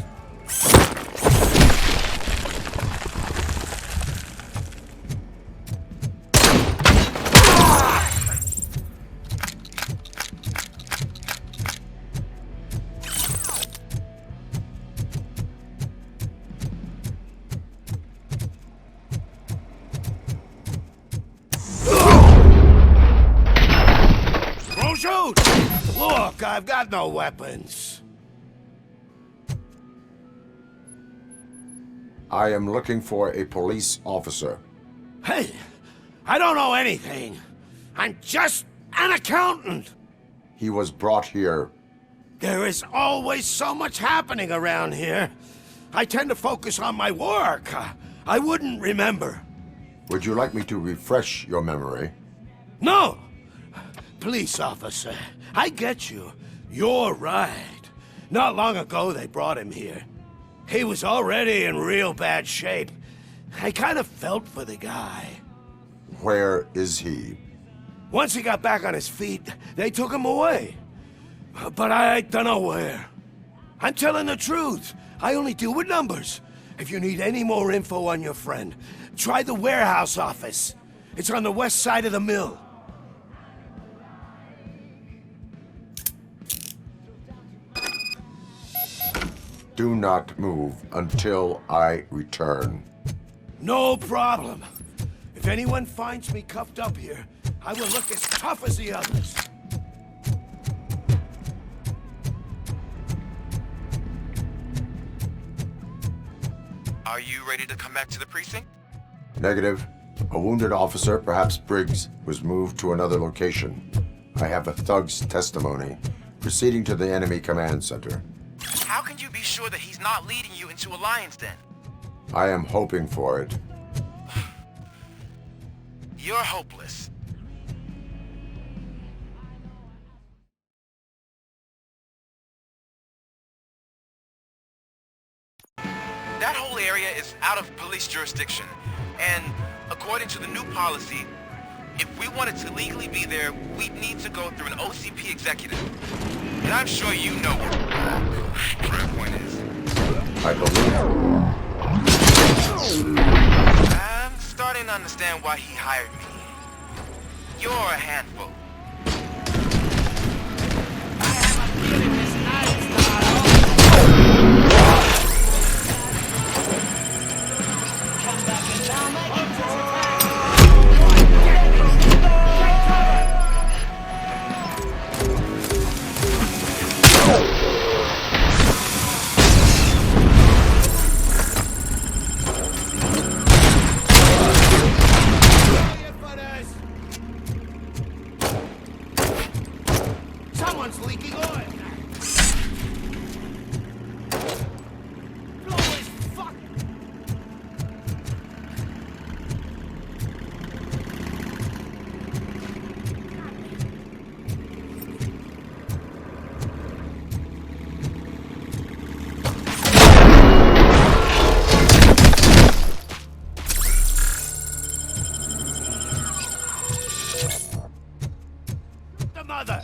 Don't shoot! Look, I've got no weapons. I am looking for a police officer. Hey, I don't know anything. I'm just an accountant. He was brought here. There is always so much happening around here. I tend to focus on my work. I wouldn't remember. Would you like me to refresh your memory? No! Police officer, I get you. You're right. Not long ago they brought him here. He was already in real bad shape. I kind of felt for the guy. Where is he? Once he got back on his feet, they took him away. But I don't know where. I'm telling the truth. I only deal with numbers. If you need any more info on your friend, try the warehouse office. It's on the west side of the mill. Do not move until I return. No problem. If anyone finds me cuffed up here, I will look as tough as the others. Are you ready to come back to the precinct? Negative. A wounded officer, perhaps Briggs, was moved to another location. I have a thug's testimony, proceeding to the enemy command center. How can you be sure that he's not leading you into a lion's den? I am hoping for it. You're hopeless. That whole area is out of police jurisdiction, and according to the new policy, if we wanted to legally be there, we'd need to go through an OCP executive. And I'm sure you know where Brad Point is. I believe. I'm starting to understand why he hired me. You're a handful. Someone's leaking oil! Blow his fuck! The mother!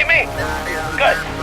believe me? Good.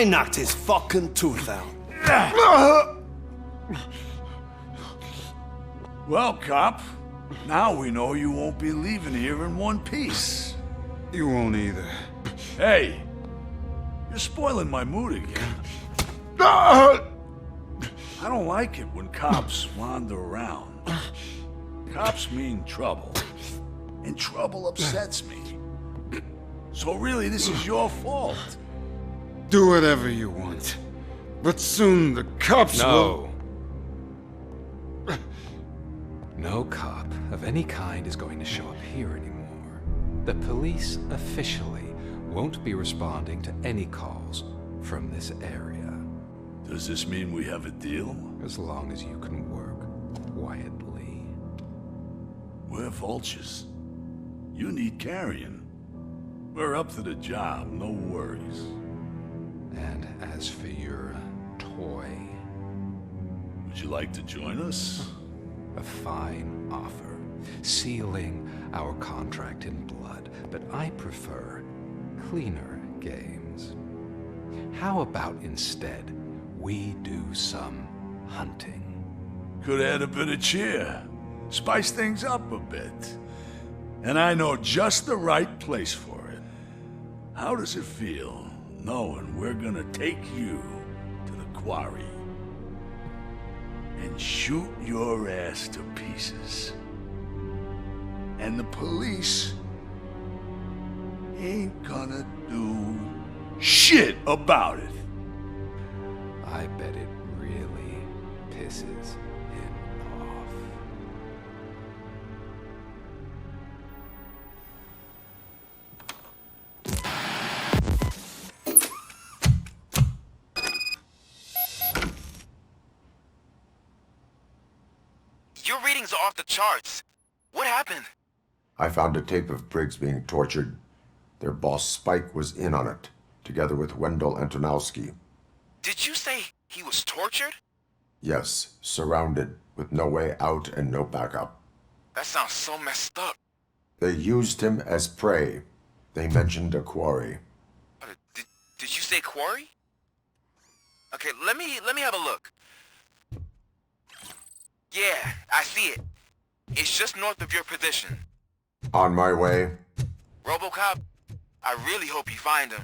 I knocked his fucking tooth out. Well, cop, now we know you won't be leaving here in one piece. You won't either. Hey, you're spoiling my mood again. I don't like it when cops wander around. Cops mean trouble, and trouble upsets me. So really, this is your fault. Do whatever you want, but soon the cops will... No cop of any kind is going to show up here anymore. The police officially won't be responding to any calls from this area. Does this mean we have a deal? As long as you can work quietly. We're vultures. You need carrion. We're up to the job, no worries. And as for your toy... Would you like to join us? A fine offer, sealing our contract in blood, but I prefer cleaner games. How about instead we do some hunting? Could add a bit of cheer, spice things up a bit. And I know just the right place for it. How does it feel knowing we're gonna take you to the quarry and shoot your ass to pieces? And the police ain't gonna do shit about it. I bet it really pisses him off. Your readings are off the charts. What happened? I found a tape of Briggs being tortured. Their boss Spike was in on it, together with Wendell Antonowski. Did you say he was tortured? Yes, surrounded, with no way out and no backup. That sounds so messed up. They used him as prey. They mentioned a quarry. Did you say quarry? Okay, let me have a look. Yeah, I see it. It's just north of your position. On my way. ROBOCOP, I really hope you find him.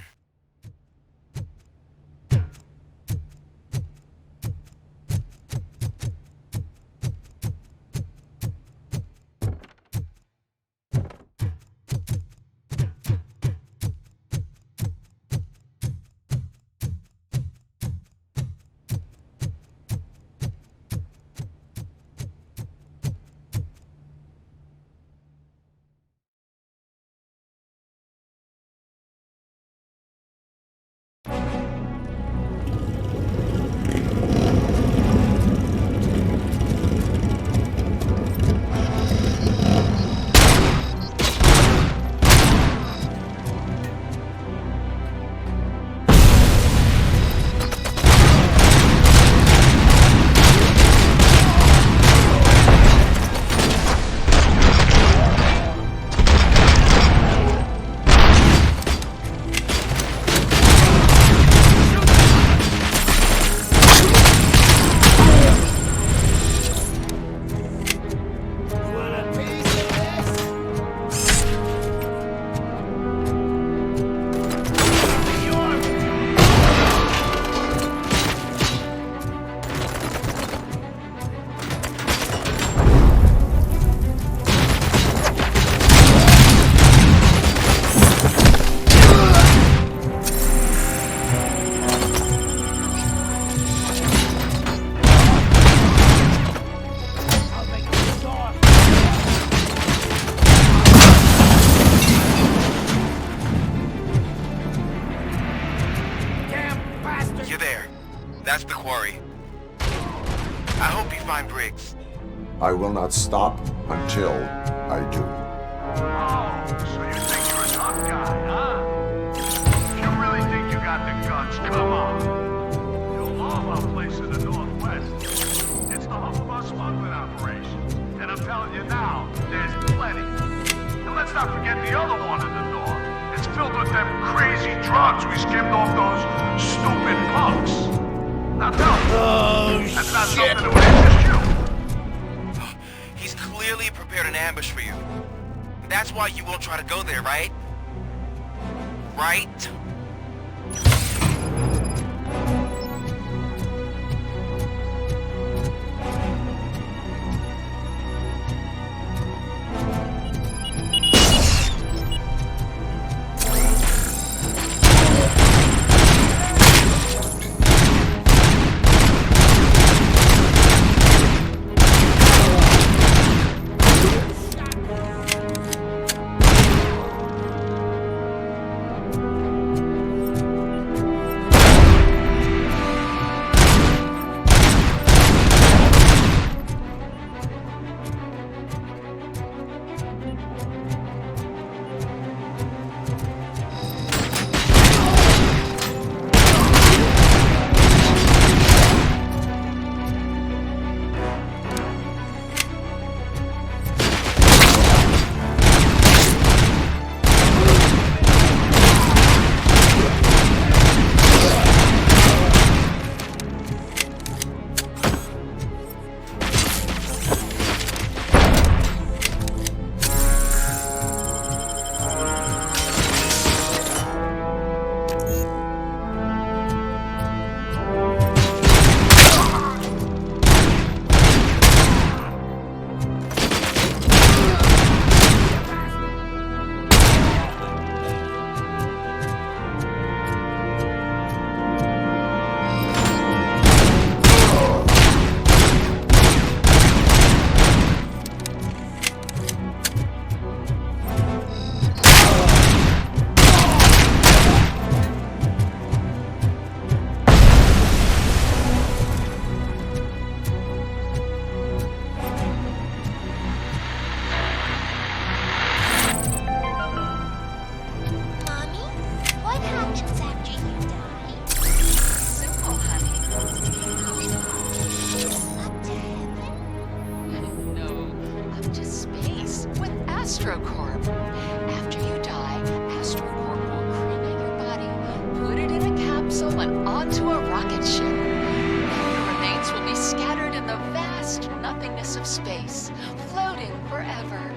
That's the quarry. I hope you find Briggs. I will not stop until I do. Oh, so you think you're a tough guy, huh? You really think you got the guts? Come on. You know, all our place in the Northwest. It's the home of our smuggling operations. And I'm telling you now, there's plenty. And let's not forget the other one in the North. It's filled with them crazy drugs we skimmed off those stupid punks. Now tell me, that's not something that would interest you. He's clearly prepared an ambush for you. That's why you won't try to go there, right? Right? AstroCorp. After you die, AstroCorp will cremate your body, put it in a capsule and onto a rocket ship. Then your remains will be scattered in the vast nothingness of space, floating forever.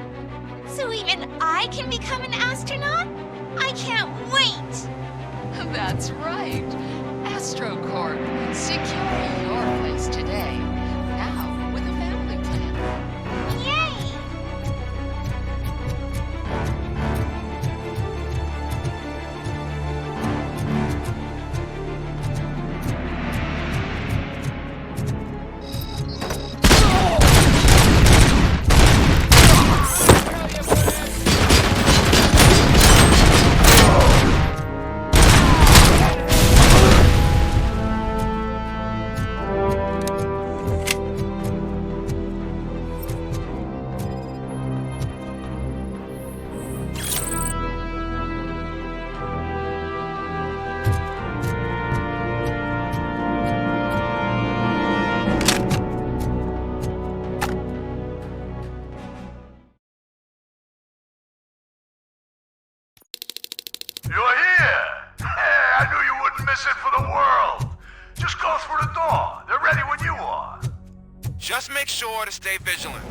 So even I can become an astronaut? I can't wait! That's right. AstroCorp, securing your place today. Now with a family plan. Yay! You're here! Hey, I knew you wouldn't miss it for the world! Just go through the door. They're ready when you are. Just make sure to stay vigilant.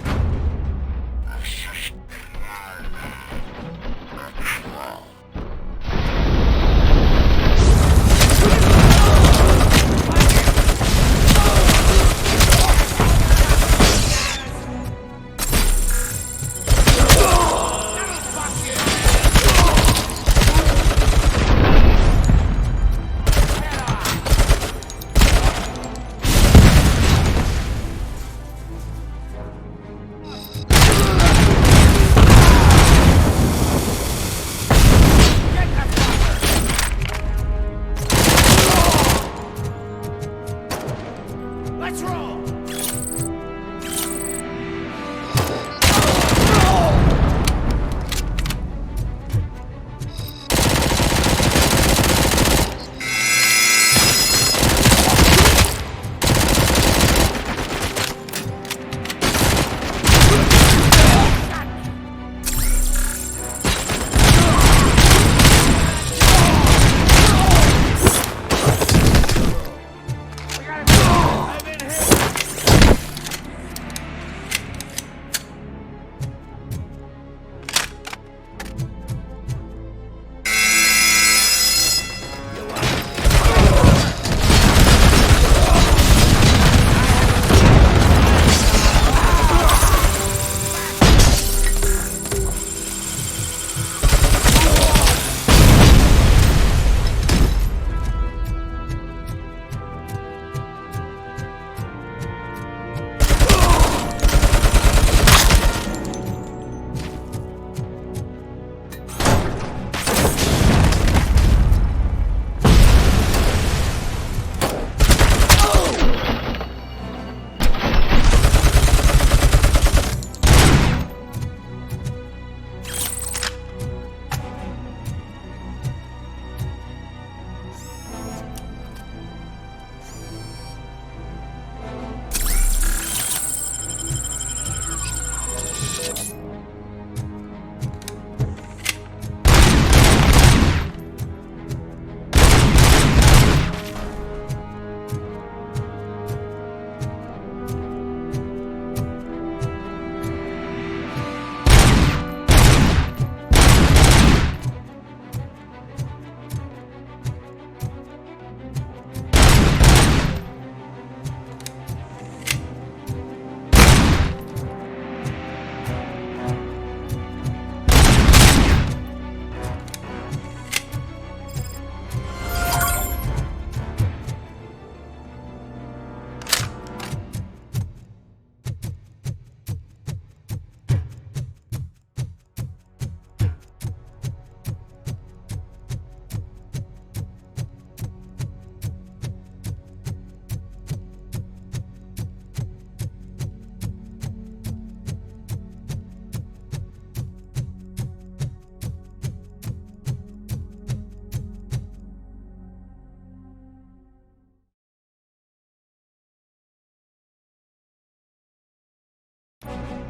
Let's roll!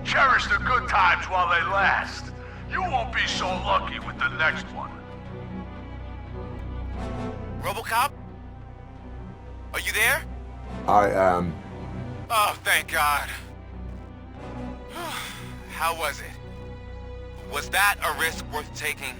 Cherish the good times while they last. You won't be so lucky with the next one. ROBOCOP? Are you there? I am. Oh, thank God. How was it? Was that a risk worth taking?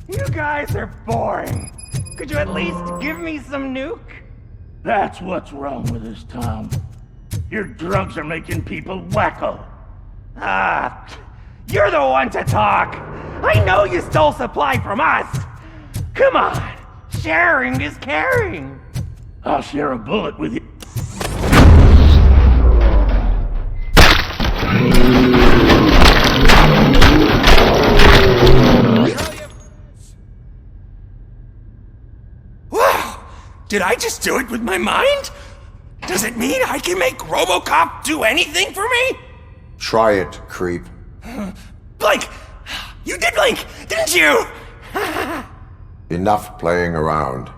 You guys are boring. Could you at least give me some nuke? That's what's wrong with this town. Your drugs are making people wacko. Ah, you're the one to talk. I know you stole supply from us. Come on, sharing is caring. I'll share a bullet with you. Wow! Did I just do it with my mind? Does it mean I can make ROBOCOP do anything for me? Try it, creep. Blink! You did blink, didn't you? Enough playing around.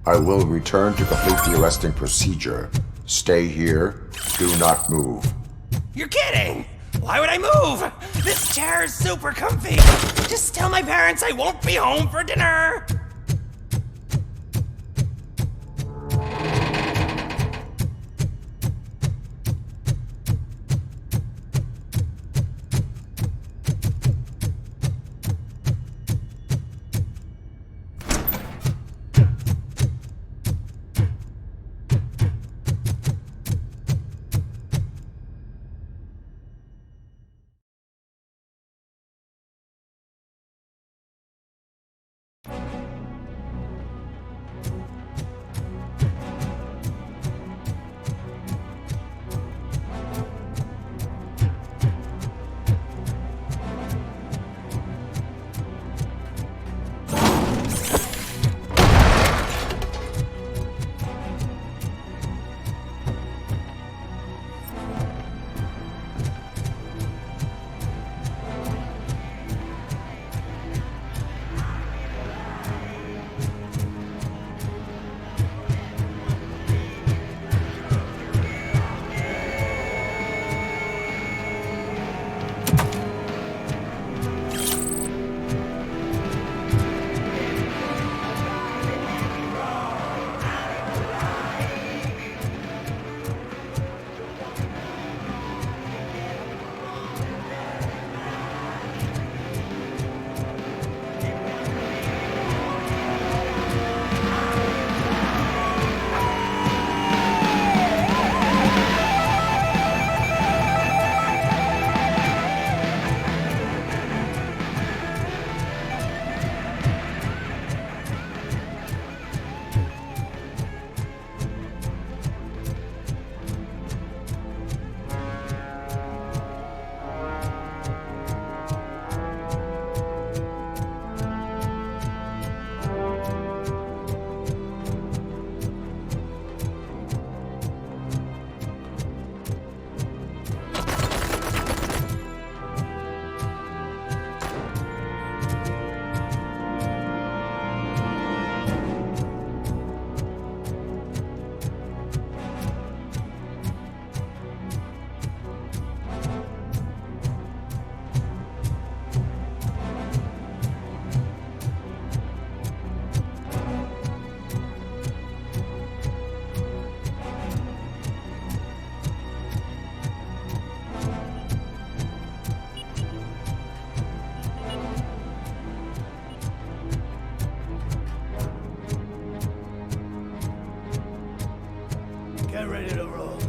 I will return to complete the arresting procedure. Stay here. Do not move. You're kidding! Why would I move? This chair is super comfy. Just tell my parents I won't be home for dinner. Get ready to roll.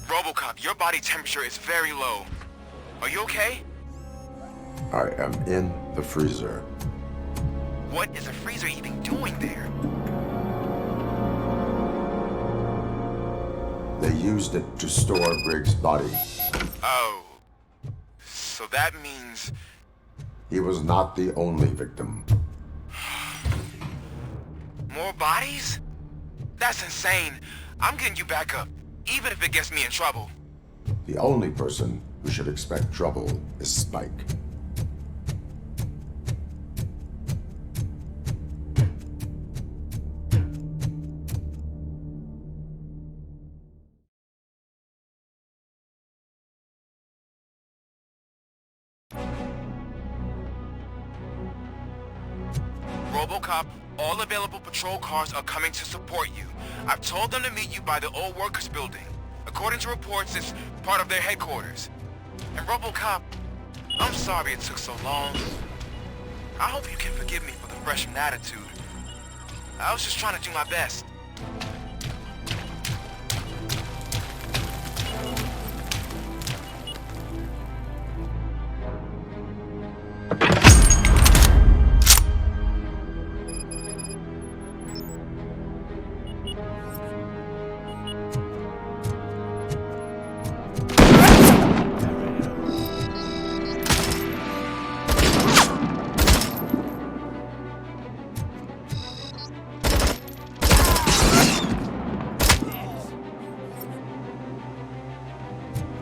ROBOCOP, your body temperature is very low. Are you okay? I am in the freezer. What is a freezer even doing there? They used it to store Briggs' body. Oh. So that means... He was not the only victim. More bodies? That's insane. I'm getting you back up, even if it gets me in trouble. The only person who should expect trouble is Spike. ROBOCOP, all available patrol cars are coming to support you. I've told them to meet you by the old workers building. According to reports, it's part of their headquarters. And ROBOCOP, I'm sorry it took so long. I hope you can forgive me for the freshman attitude. I was just trying to do my best.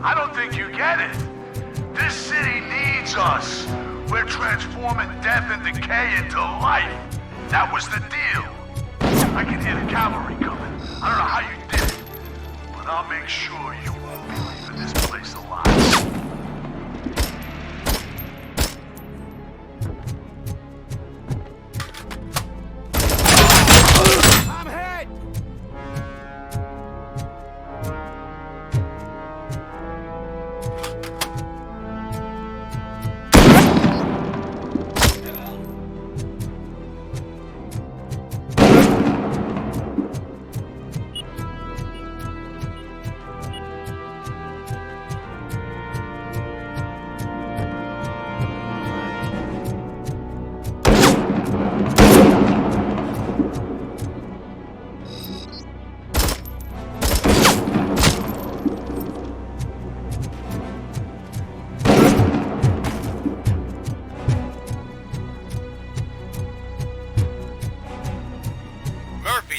I don't think you get it. This city needs us. We're transforming death and decay into life. That was the deal. I can hear the cavalry coming. I don't know how you did it, but I'll make sure you won't be leaving this place alive.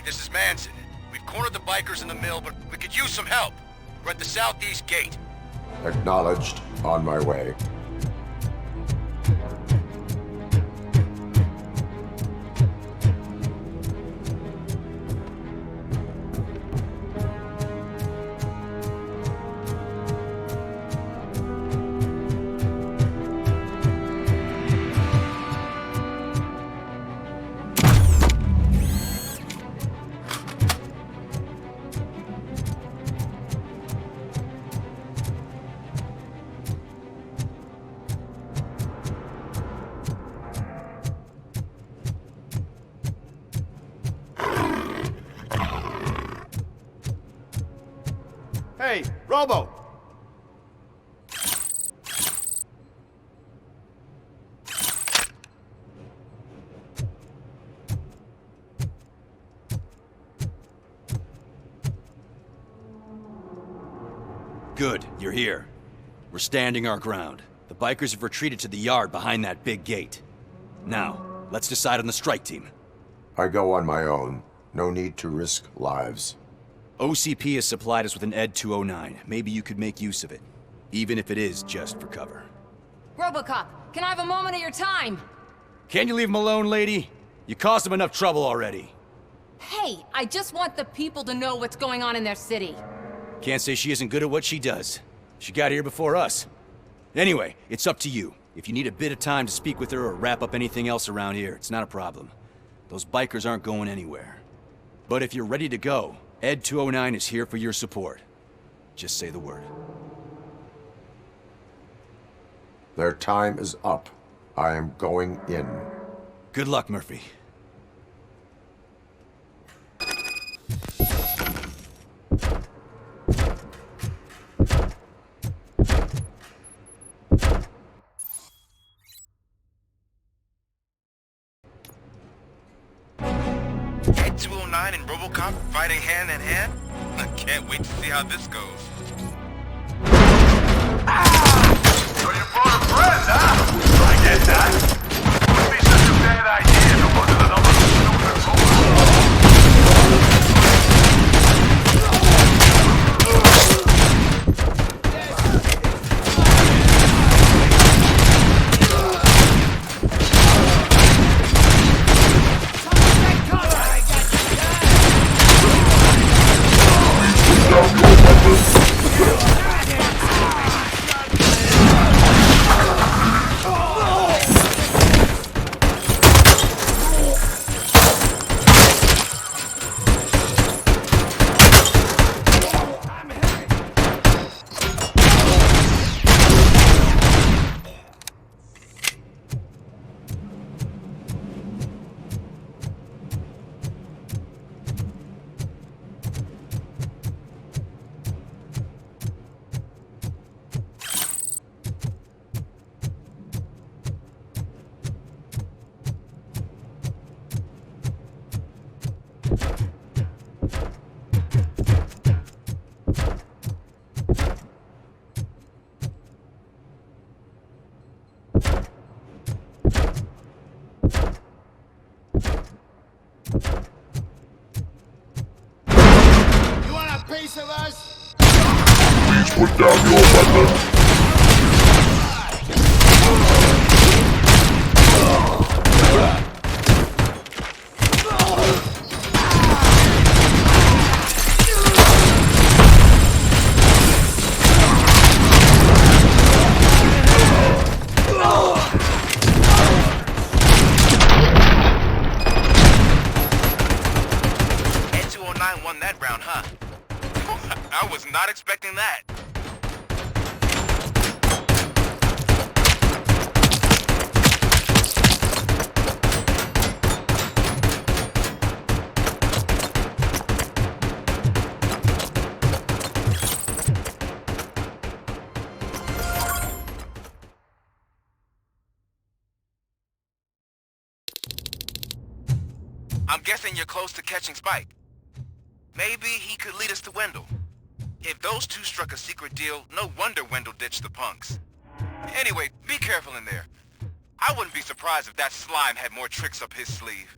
This is Manson. We've cornered the bikers in the mill, but we could use some help. We're at the southeast gate. Acknowledged. On my way. Hey, Robo! Good, you're here. We're standing our ground. The bikers have retreated to the yard behind that big gate. Now, let's decide on the strike team. I go on my own. No need to risk lives. OCP has supplied us with an ED 209. Maybe you could make use of it, even if it is just for cover. ROBOCOP, can I have a moment of your time? Can you leave him alone, lady? You caused him enough trouble already. Hey, I just want the people to know what's going on in their city. Can't say she isn't good at what she does. She got here before us. Anyway, it's up to you. If you need a bit of time to speak with her or wrap up anything else around here, it's not a problem. Those bikers aren't going anywhere. But if you're ready to go, ED 209 is here for your support. Just say the word. Their time is up. I am going in. Good luck, Murphy. ROBOCOP fighting hand in hand? I can't wait to see how this goes. So you brought a friend, huh? I get that. Wouldn't be such a bad idea if it wasn't another stupid robot. You want a piece of us? Please put down your weapon. Won that round, huh? I was not expecting that. I'm guessing you're close to catching Spike. Maybe he could lead us to Wendell. If those two struck a secret deal, no wonder Wendell ditched the punks. Anyway, be careful in there. I wouldn't be surprised if that slime had more tricks up his sleeve.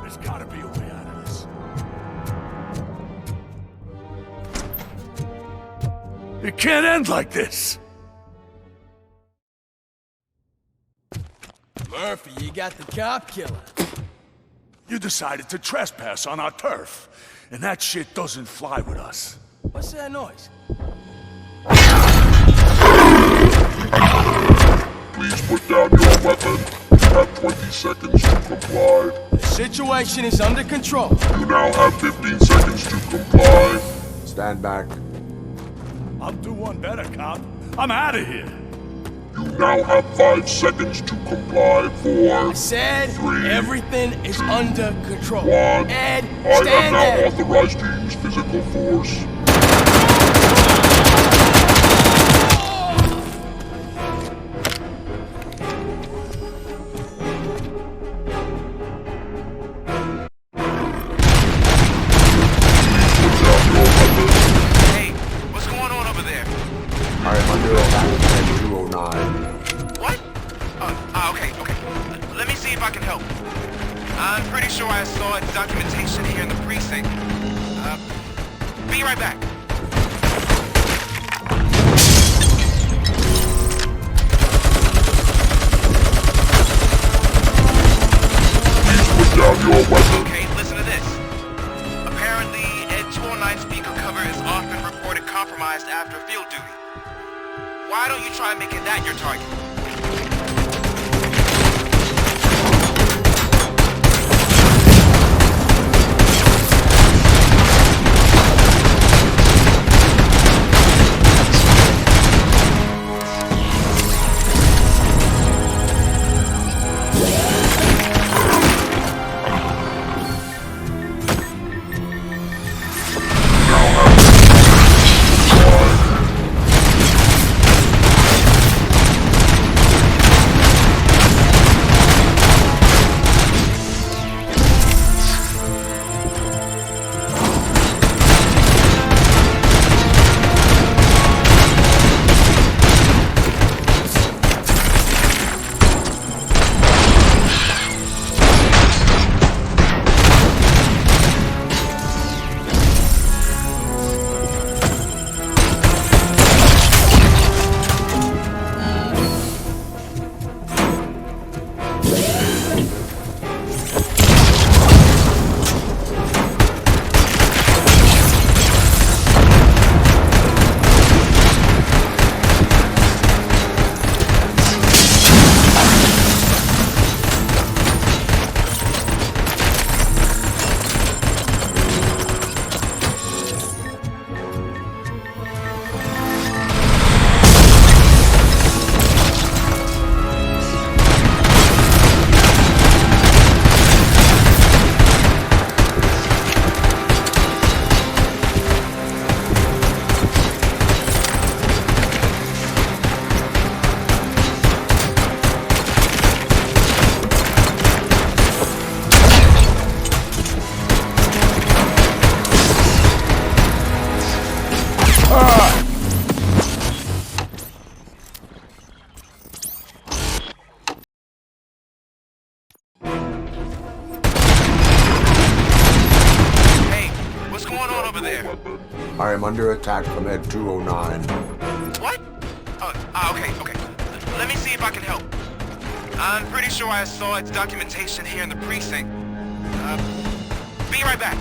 There's gotta be a way out of this. It can't end like this. Murphy, you got the cop killer. You decided to trespass on our turf, and that shit doesn't fly with us. What's that noise? Please put down your weapon. You have 20 seconds to comply. The situation is under control. You now have 15 seconds to comply. Stand back. I'll do one better, cop. I'm out of here. You now have 5 seconds to comply. 4, I said 3, everything is 2, under control. 1. Ed, I stand am now there. authorized to use physical force. Hey, what's going on over there? I am under attack at 209. What? Okay. Let me see if I can help. I'm pretty sure I saw its documentation here in the precinct. Be right back. Please put down your weapon. Okay, listen to this. Apparently, Ed 209 speaker cover is often reported compromised after field duty. Why don't you try making that your target? I am under attack from Ed 209. What? Okay. Let me see if I can help. I'm pretty sure I saw its documentation here in the precinct. Be right back.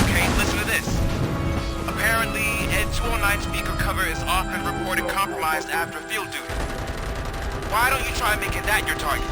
Okay, listen to this. Apparently, Ed 209 speaker cover is often reported compromised after field duty. Why don't you try making that your target?